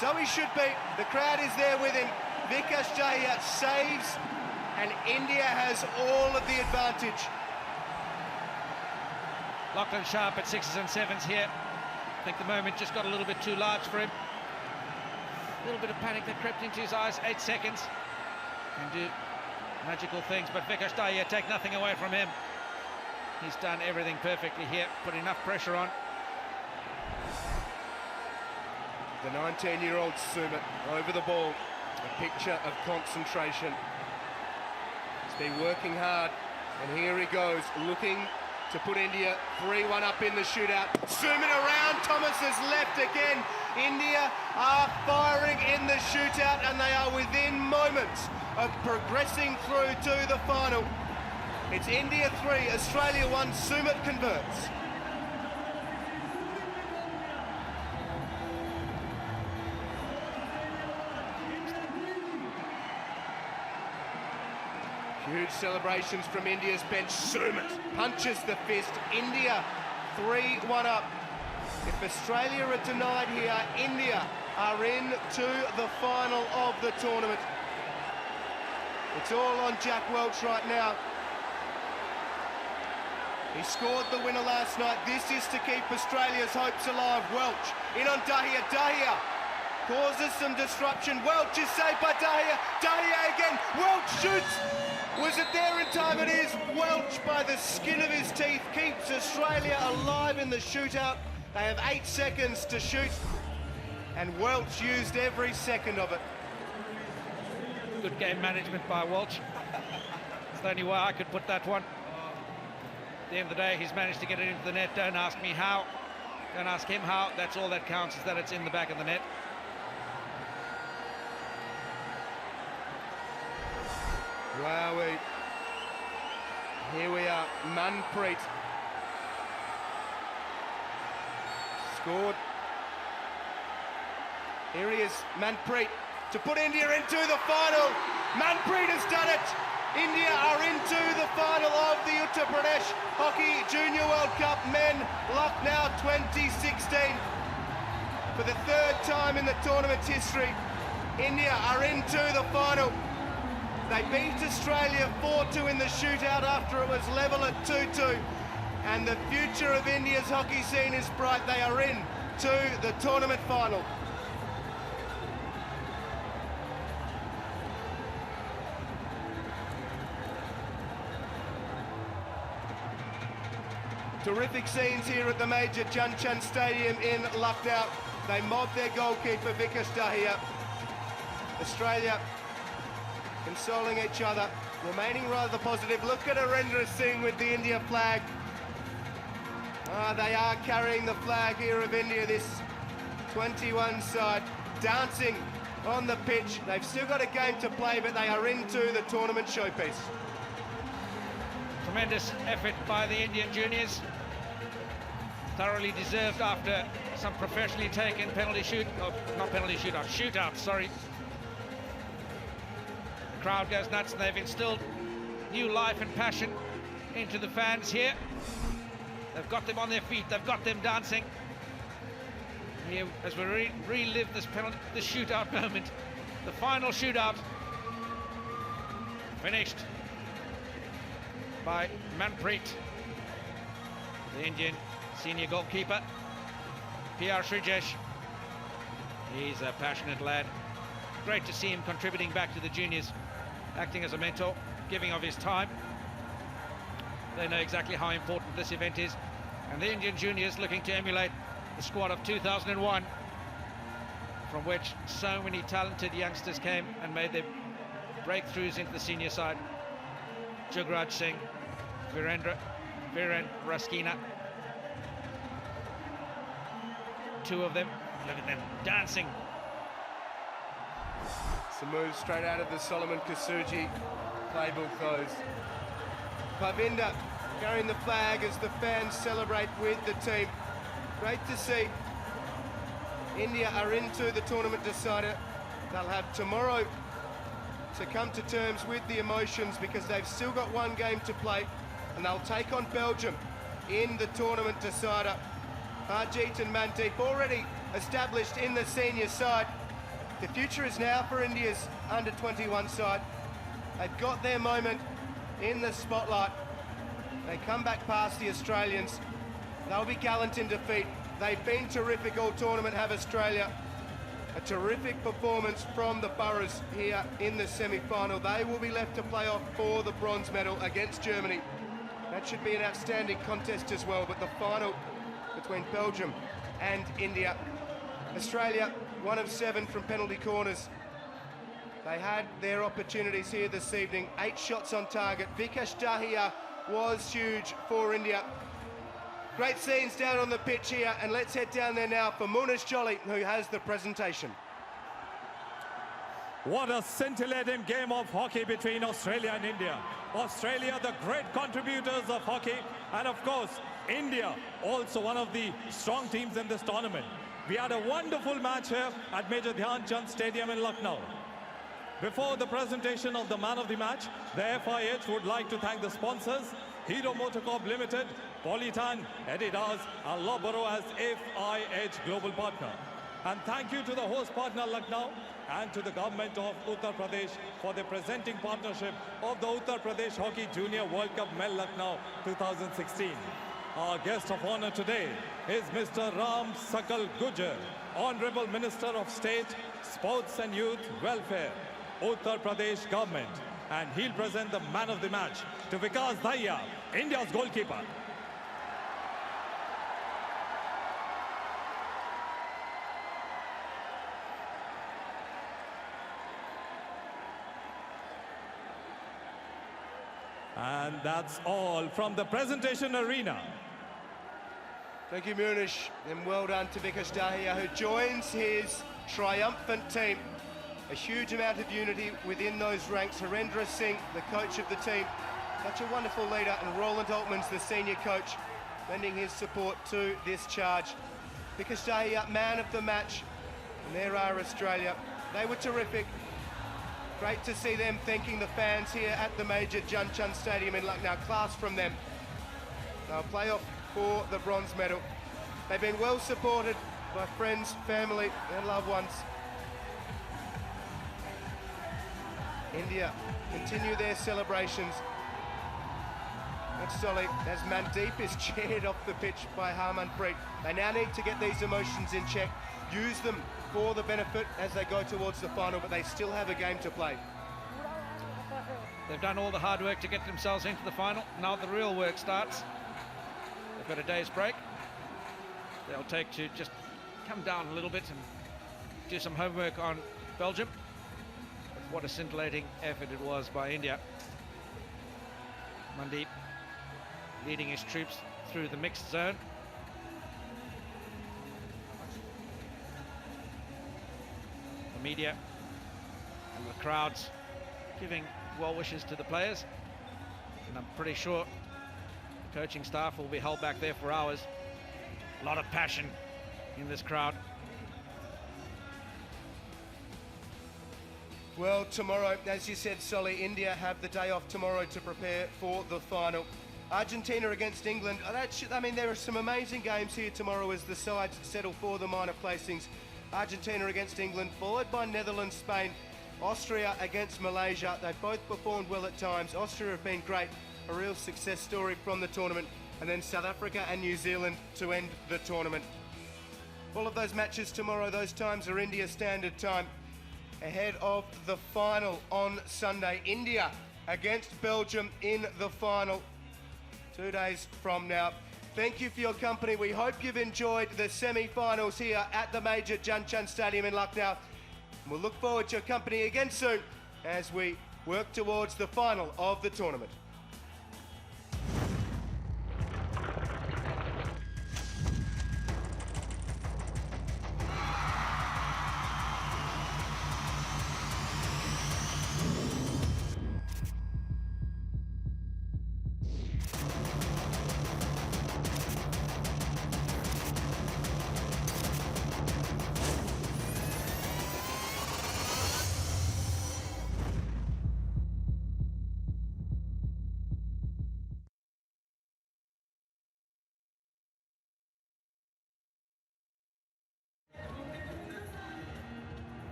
So he should be. The crowd is there with him. Vikas Dahia saves, and India has all of the advantage. Lachlan Sharp at 6s and 7s here. I think the moment just got a little bit too large for him. A little bit of panic that crept into his eyes. 8 seconds. Can do magical things, but Vikas Dahia, take nothing away from him. He's done everything perfectly here, put enough pressure on. The 19-year-old Sumit over the ball. A picture of concentration. He's been working hard, and here he goes, looking to put India 3-1 up in the shootout. Sumit around, Thomas has left again. India are firing in the shootout, and they are within moments of progressing through to the final. It's India 3, Australia 1, Sumit converts. Huge celebrations from India's bench. Sumit punches the fist. India 3-1 up. If Australia are denied here, India are in to the final of the tournament. It's all on Jack Welch right now. He scored the winner last night. This is to keep Australia's hopes alive. Welch in on Dahia. Dahia causes some disruption. Welch is saved by Dahia. Dahia again. Welch shoots. Was it there in time? It is. Welch, by the skin of his teeth, keeps Australia alive in the shootout. They have 8 seconds to shoot, and Welch used every second of it. Good game management by Welch. It's the only way I could put that one. At the end of the day, he's managed to get it into the net. Don't ask me how. Don't ask him how. That's all that counts, is that it's in the back of the net. Wowee. Here we are, Manpreet. Scored. Here he is, Manpreet. to put India into the final. Manpreet has done it. India are into the final of the Uttar Pradesh Hockey Junior World Cup Men Lucknow 2016. For the third time in the tournament's history, India are into the final. They beat Australia 4-2 in the shootout after it was level at 2-2. And the future of India's hockey scene is bright. They are in to the tournament final. Terrific scenes here at the major Chan Chan Stadium in Lucknow. They mob their goalkeeper, Vikas Dahiya. Australia consoling each other, remaining rather positive. Look at Arendra Singh with the India flag. They are carrying the flag here of India, this 21 side, dancing on the pitch. They've still got a game to play, but they are into the tournament showpiece. Tremendous effort by the Indian juniors. Thoroughly deserved after some professionally taken shootout, sorry. The crowd goes nuts, and they've instilled new life and passion into the fans here. They've got them on their feet, they've got them dancing. Here, as we relive this shootout moment, the final shootout, finished by Manpreet, the Indian senior goalkeeper. PR Srijesh, he's a passionate lad. Great to see him contributing back to the juniors, acting as a mentor, giving of his time. They know exactly how important this event is, and the Indian juniors looking to emulate the squad of 2001, from which so many talented youngsters came and made their breakthroughs into the senior side. Jugraj Singh, Viren Raskina, two of them. Look at them dancing. Some moves straight out of the Solomon Kasuji playbook, those. Pavinder carrying the flag as the fans celebrate with the team. Great to see. India are into the tournament decider. They'll have tomorrow to come to terms with the emotions, because they've still got one game to play, and they'll take on Belgium in the tournament decider. Harjeet and Mandeep already established in the senior side. The future is now for India's under-21 side. They've got their moment in the spotlight. They come back past the Australians. They'll be gallant in defeat. They've been terrific all tournament, have Australia. A terrific performance from the Boroughs here in the semi-final. They will be left to play off for the bronze medal against Germany. That should be an outstanding contest as well, but the final between Belgium and India. Australia, 1 of 7 from penalty corners. They had their opportunities here this evening. 8 shots on target. Vikas Dahiya was huge for India. Great scenes down on the pitch here, and let's head down there now for Munish Jolly, who has the presentation. What a scintillating game of hockey between Australia and India. Australia, the great contributors of hockey, and of course, India, also one of the strong teams in this tournament. We had a wonderful match here at Major Dhyan Chand Stadium in Lucknow. Before the presentation of the man of the match, the FIH would like to thank the sponsors, Hero Motocorp Limited, Polytan, Adidas, and Loboro as FIH Global Partner. And thank you to the host partner Lucknow and to the government of Uttar Pradesh for the presenting partnership of the Uttar Pradesh Hockey Junior World Cup Men Lucknow 2016. Our guest of honor today is Mr. Ram Sakal Gujjar, Honorable Minister of State, Sports and Youth Welfare, Uttar Pradesh Government, and he'll present the man of the match to Vikas Dahiya, India's goalkeeper. And that's all from the presentation arena. Thank you, Munish, and well done to Vikas Dahiya, who joins his triumphant team. A huge amount of unity within those ranks. Harendra Singh, the coach of the team, such a wonderful leader, and Roland Altman's the senior coach, lending his support to this charge. Vikas Dahiya, man of the match, and there are Australia They were terrific. Great to see them thanking the fans here at the Major Jumchand Stadium in Lucknow. Class from them. They'll play off for the bronze medal. They've been well supported by friends, family and loved ones. India continue their celebrations. That's Solly as Mandeep is cheered off the pitch by Harmanpreet. They now need to get these emotions in check, use them for the benefit as they go towards the final, but they still have a game to play. They've done all the hard work to get themselves into the final. Now the real work starts. They've got a day's break. They'll take to just come down a little bit and do some homework on Belgium. But what a scintillating effort it was by India. Mandeep leading his troops through the mixed zone. The media and the crowds giving well wishes to the players, and I'm pretty sure the coaching staff will be held back there for hours. A lot of passion in this crowd. Well, tomorrow, as you said, Solly, India have the day off tomorrow to prepare for the final. Argentina against England. I mean, there are some amazing games here tomorrow as the sides settle for the minor placings. Argentina against England, followed by Netherlands, Spain, Austria against Malaysia. They've both performed well at times. Austria have been great, a real success story from the tournament. And then South Africa and New Zealand to end the tournament. All of those matches tomorrow, those times are India Standard Time. Ahead of the final on Sunday, India against Belgium in the final 2 days from now. Thank you for your company. We hope you've enjoyed the semi-finals here at the Major Jumchand Stadium in Lucknow. We'll look forward to your company again soon as we work towards the final of the tournament.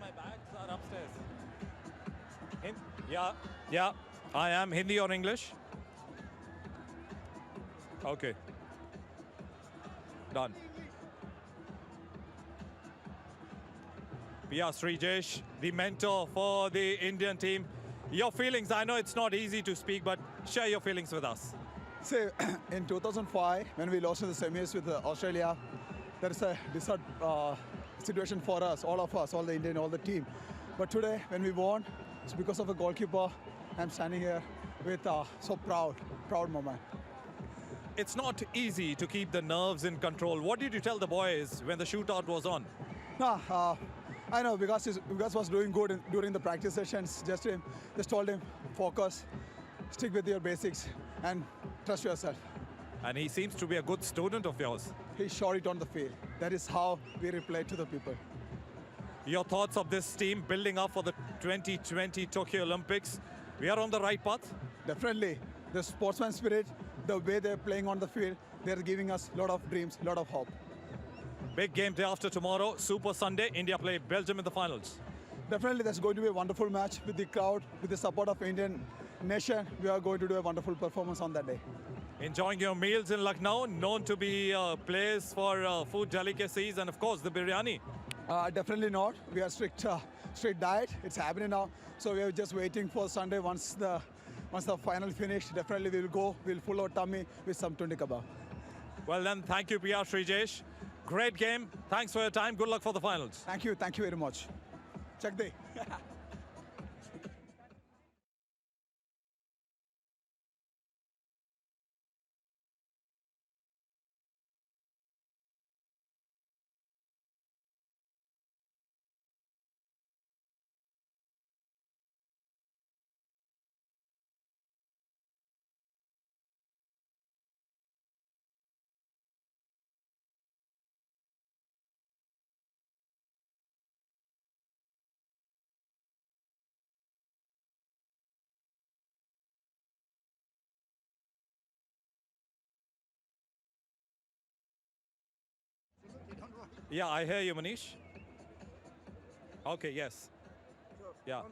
My bags are upstairs. Yeah. I am. Hindi or English? Okay. Done. P.R. Srijesh, the mentor for the Indian team. Your feelings, I know it's not easy to speak, but share your feelings with us. See, in 2005, when we lost in the semis with Australia, there is a desert situation for us, all the Indian, all the team. But today, when we won, it's because of a goalkeeper. I'm standing here with so proud moment. It's not easy to keep the nerves in control. What did you tell the boys when the shootout was on? No, I know because was doing good during the practice sessions. Just told him, focus, stick with your basics, and trust yourself. And he seems to be a good student of yours. He showed it on the field. That is how we reply to the people. Your thoughts of this team building up for the 2020 Tokyo Olympics? We are on the right path? Definitely. The sportsman spirit, the way they're playing on the field, they're giving us a lot of dreams, a lot of hope. Big game day after tomorrow, Super Sunday. India play Belgium in the finals. Definitely, that's going to be a wonderful match with the crowd, with the support of Indian nation. We are going to do a wonderful performance on that day. Enjoying your meals in Lucknow, known to be a place for food delicacies and of course the biryani. Definitely not. We are strict diet. It's happening now. So we are just waiting for Sunday. Once the final finish, definitely we will go. We'll full our tummy with some tundi kebab. Well then, thank you, P.R. Srijesh. Great game. Thanks for your time. Good luck for the finals. Thank you very much. Check day. Yeah, I hear you, Manish. Okay, yes. Yeah.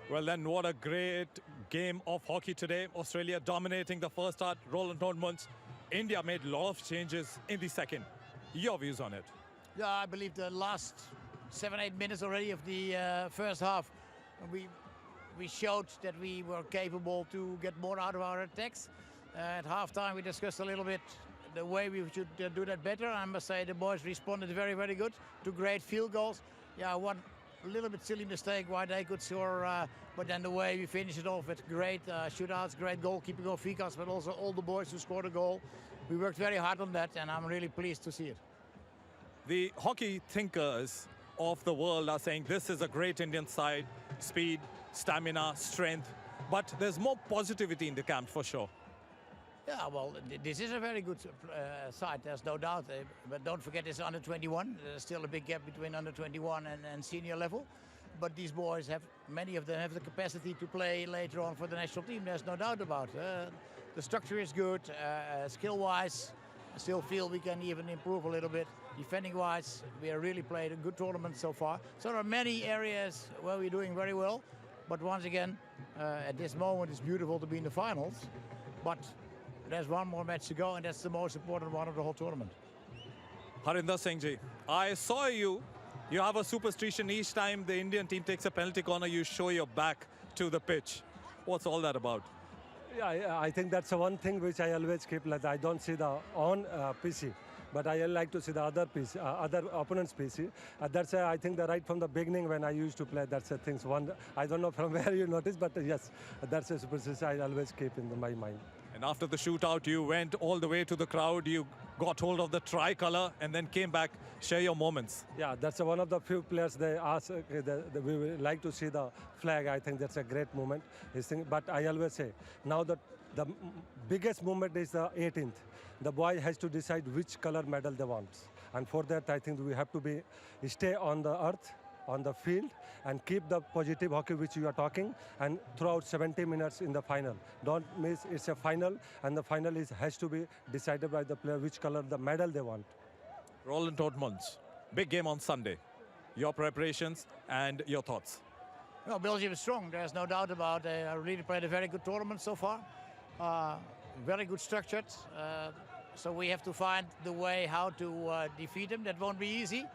Well then, what a great game of hockey today. Australia dominating the first half, Roland tournaments. India made a lot of changes in the second. Your views on it? Yeah, I believe the last 7-8 minutes already of the first half, we showed that we were capable to get more out of our attacks. At halftime, we discussed a little bit the way we should do that better. I must say the boys responded very, very good to great field goals. Yeah, one a little bit silly mistake why they could score, but then the way we finished it off with great shootouts, great goalkeeping of Vikas, but also all the boys who scored a goal. We worked very hard on that, and I'm really pleased to see it. The hockey thinkers of the world are saying this is a great Indian side, speed, stamina, strength, but there's more positivity in the camp for sure. Yeah, well, this is a very good side, there's no doubt. But don't forget it's under 21. There's still a big gap between under 21 and senior level. But these boys have, many of them have the capacity to play later on for the national team. There's no doubt about it. The structure is good, skill-wise. I still feel we can even improve a little bit. Defending-wise, we have really played a good tournament so far. So there are many areas where we're doing very well. But once again, at this moment, it's beautiful to be in the finals. But there's one more match to go, and that's the most important one of the whole tournament. Harinder Singh ji, I saw you. You have a superstition each time the Indian team takes a penalty corner, you show your back to the pitch. What's all that about? Yeah, I think that's the one thing which I always keep, like I don't see the on PC, but I like to see the other PC, other opponent's PC. That's I think that right from the beginning when I used to play, that's the things. One, I don't know from where you noticed, but yes, that's a superstition I always keep in my mind. And after the shootout, you went all the way to the crowd, you got hold of the tricolor and then came back. Share your moments. Yeah, that's one of the few players they ask, we would like to see the flag. I think that's a great moment. But I always say, now that the biggest moment is the 18th. The boy has to decide which color medal they want. And for that, I think we have to stay on the earth, on the field, and keep the positive hockey which you are talking, and throughout 70 minutes in the final. Don't miss, it's a final, and the final has to be decided by the player which color the medal they want. Roland Dortmund, big game on Sunday. Your preparations and your thoughts. Well, Belgium is strong, there's no doubt about it. They really played a very good tournament so far. Very good structured. So we have to find the way how to defeat them. That won't be easy,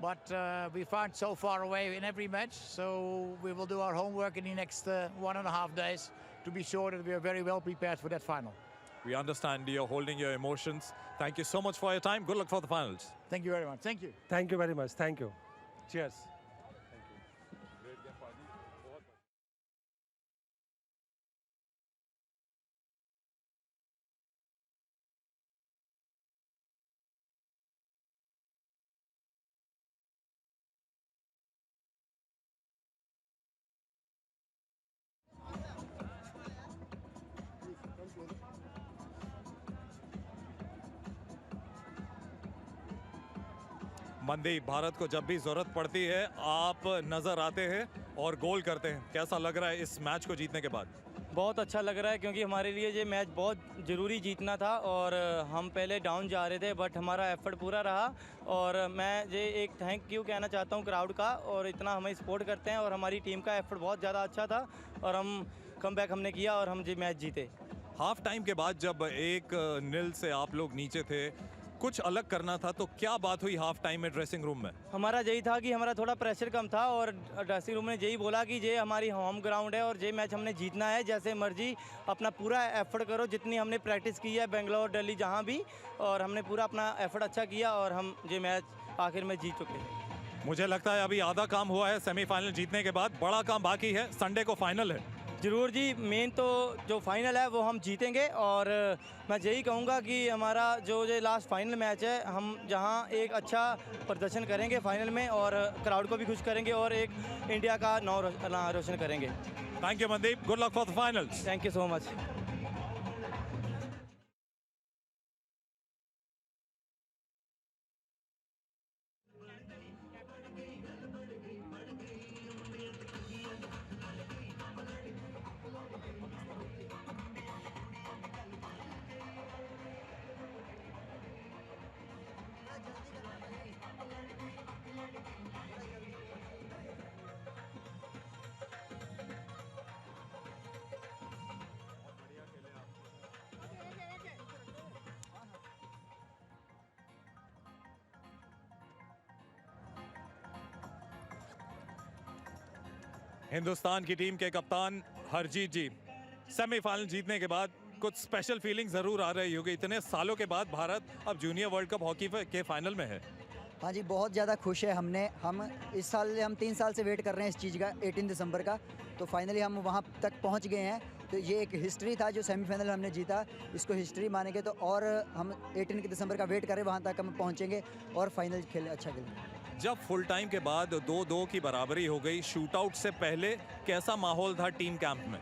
but we find so far away in every match. So we will do our homework in the next 1.5 days to be sure that we are very well prepared for that final. We understand you're holding your emotions. Thank you so much for your time. Good luck for the finals. Thank you very much. Thank you. Thank you very much. Thank you. Cheers. Mandeep, Bharat को जब भी जरूरत पड़ती है आप नजर आते हैं और गोल करते हैं। कैसा लग रहा है इस मैच को जीतने के बाद? बहुत अच्छा लग रहा है क्योंकि हमारे लिए ये मैच बहुत ज़रूरी जीतना था और हम पहले डाउन जा रहे थे, बट हमारा एफर्ट पूरा रहा। और मैं ये एक थैंक यू कहना चाहता हूँ क्राउड का, और इतना हमें सपोर्ट करते हैं, और हमारी टीम का एफर्ट बहुत ज़्यादा अच्छा था और हम कमबैक हमने किया और हम ये मैच जीते। हाफ टाइम के बाद जब 1-0 से आप लोग नीचे थे, कुछ अलग करना था, तो क्या बात हुई हाफ टाइम में ड्रेसिंग रूम में? हमारा यही था कि हमारा थोड़ा प्रेशर कम था और ड्रेसिंग रूम ने यही बोला कि ये हमारी होम ग्राउंड है और ये मैच हमने जीतना है, जैसे मर्जी अपना पूरा एफर्ट करो, जितनी हमने प्रैक्टिस की है बेंगलोर दिल्ली जहाँ भी, और हमने पूरा अपना एफर्ट अच्छा किया और हम ये मैच आखिर में जीत चुके हैं। मुझे लगता है अभी आधा काम हुआ है, सेमीफाइनल जीतने के बाद बड़ा काम बाकी है। संडे को फाइनल है। ज़रूर जी, मेन तो जो फाइनल है वो हम जीतेंगे, और मैं यही कहूँगा कि हमारा जो ये लास्ट फाइनल मैच है, हम जहाँ एक अच्छा प्रदर्शन करेंगे फाइनल में और क्राउड को भी खुश करेंगे और एक इंडिया का नाम रोशन करेंगे। Thank you Mandeep, good luck for the finals. Thank you so much. Hindustan की टीम के कप्तान हरजीत जी, सेमीफाइनल जीतने के बाद कुछ स्पेशल फीलिंग जरूर आ रही होगी। इतने सालों के बाद भारत अब जूनियर वर्ल्ड कप हॉकी के फाइनल में है। हाँ जी, बहुत ज़्यादा खुश है। हम इस साल 3 साल से वेट कर रहे हैं इस चीज़ का, 18 दिसंबर का, तो फाइनली हम वहाँ तक पहुँच गए हैं। तो ये एक हिस्ट्री था जो सेमीफाइनल हमने जीता, इसको हिस्ट्री मानेंगे तो, और हम 18 दिसंबर का वेट करें, वहाँ तक हम पहुँचेंगे और फाइनल खेलें, अच्छा खेलें। जब फुल टाइम के बाद 2-2 की बराबरी हो गई, शूटआउट से पहले कैसा माहौल था टीम कैंप में?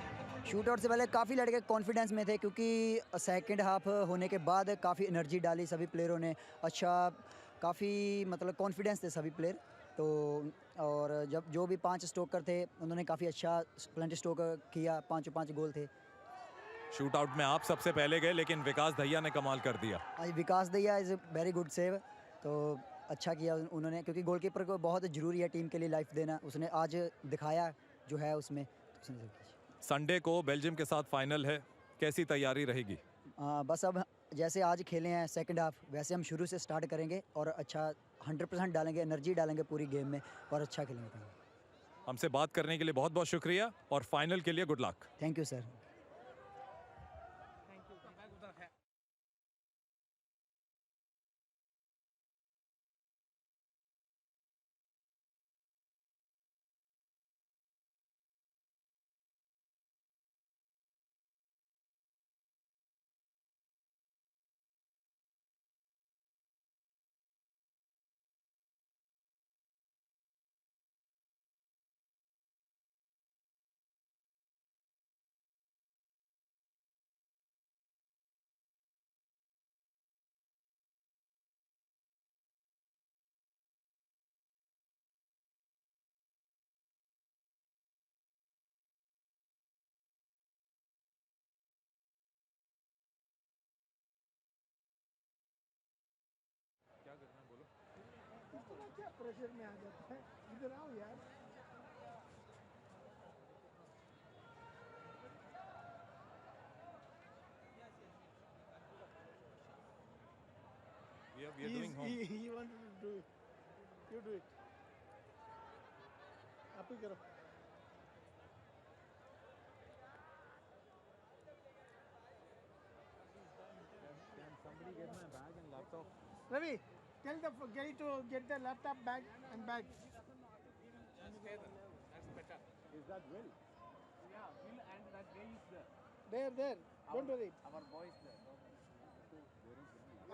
शूटआउट से पहले काफ़ी लड़के कॉन्फिडेंस में थे, क्योंकि सेकंड हाफ होने के बाद काफ़ी एनर्जी डाली सभी प्लेयरों ने। अच्छा, काफ़ी मतलब कॉन्फिडेंस थे सभी प्लेयर। तो और जब जो भी 5 स्ट्रोकर थे उन्होंने काफ़ी अच्छा प्लेंटी स्ट्रोक किया, 5 गोल थे। शूटआउट में आप सबसे पहले गए, लेकिन विकास दहिया ने कमाल कर दिया। आज Vikas Dahiya is very good save, तो अच्छा किया उन्होंने, क्योंकि गोलकीपर को बहुत ज़रूरी है टीम के लिए लाइफ देना, उसने आज दिखाया जो है उसमें। संडे को बेल्जियम के साथ फाइनल है, कैसी तैयारी रहेगी? बस अब जैसे आज खेले हैं सेकंड हाफ, वैसे हम शुरू से स्टार्ट करेंगे और अच्छा 100% डालेंगे, एनर्जी डालेंगे पूरी गेम में और अच्छा खेलेंगे। हमसे बात करने के लिए बहुत बहुत शुक्रिया और फाइनल के लिए good luck. Thank you sir. Pressure में आ जाता है. इधर आओ यार. We are doing home. He wanted to do it. You do it. आप ही करो. Can somebody get my bag and laptop? Ravi, tell the guy to get the laptop bag and bag. That's better. Is that Will? Yeah, Will and that guy is There. there. Don't worry. Our boy is there.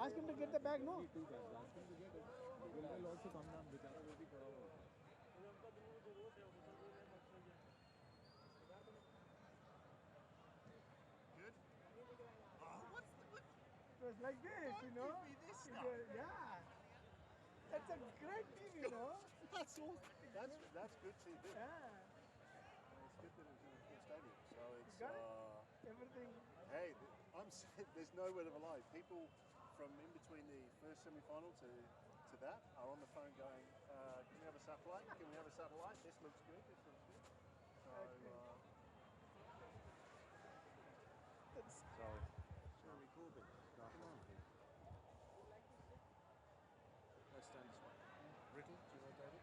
Ask him to get the bag, no? Ask him to get it. Will will also come down. Bichara will be खड़ा होगा. Good. Oh, what's It was like this, you know. Give me this stuff. Yeah. That's a great team, you know. That's all. That's good TV. Yeah. It's good that it's in a full stadium. So it's Got it? Everything. Hey, there's no word of a lie. People from in between the first semi-final to that are on the phone going, can we have a satellite? Can we have a satellite? This looks good. This looks good. So, Shall we call them? Come on. Let's stand this way. Ricky, do you want David?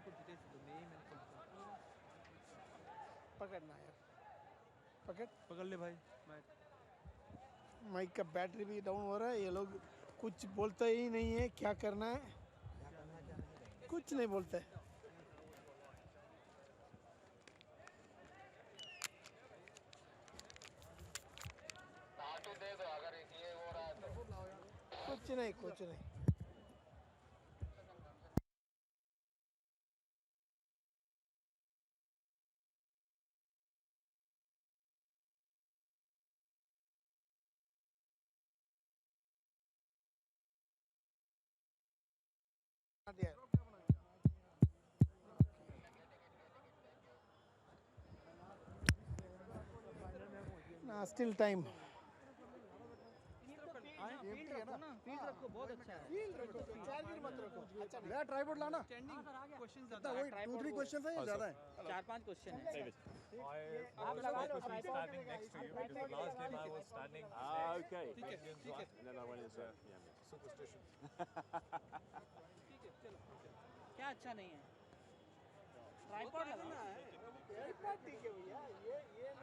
Put the name and पकड़ना यार. पकड़ ले भाई. Mic का battery भी down हो रहा है. ये लोग कुछ बोलते ही नहीं है. क्या करना है कुछ नहीं बोलते. दे दो अगर ये हो रहा है तो. कुछ नहीं. Still time. फील्ड रखो बहुत अच्छा है. चार्जर मत रखो. अच्छा नया ट्राइपॉड लाना. क्वेश्चंस कितना वही 2-3 क्वेश्चन है या ज्यादा है? 4-5 क्वेश्चन है. I was purposely standing next to you because the last game I was standing. Okay. ठीक है. And then I went into superstition. क्या अच्छा नहीं है? ट्राइपॉड लगाना है. ठीक है भैया. ये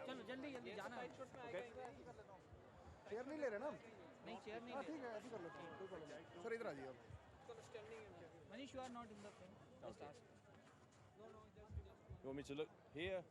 चलो जल्दी जाना है. चेयर नहीं ले रहे ना? नहीं चेयर नहीं. ठीक है ऐसे कर लो. कोई प्रॉब्लम नहीं. सर इधर आ जाइए आप. Manish, you are not in the frame. Just ask. You want me to look here?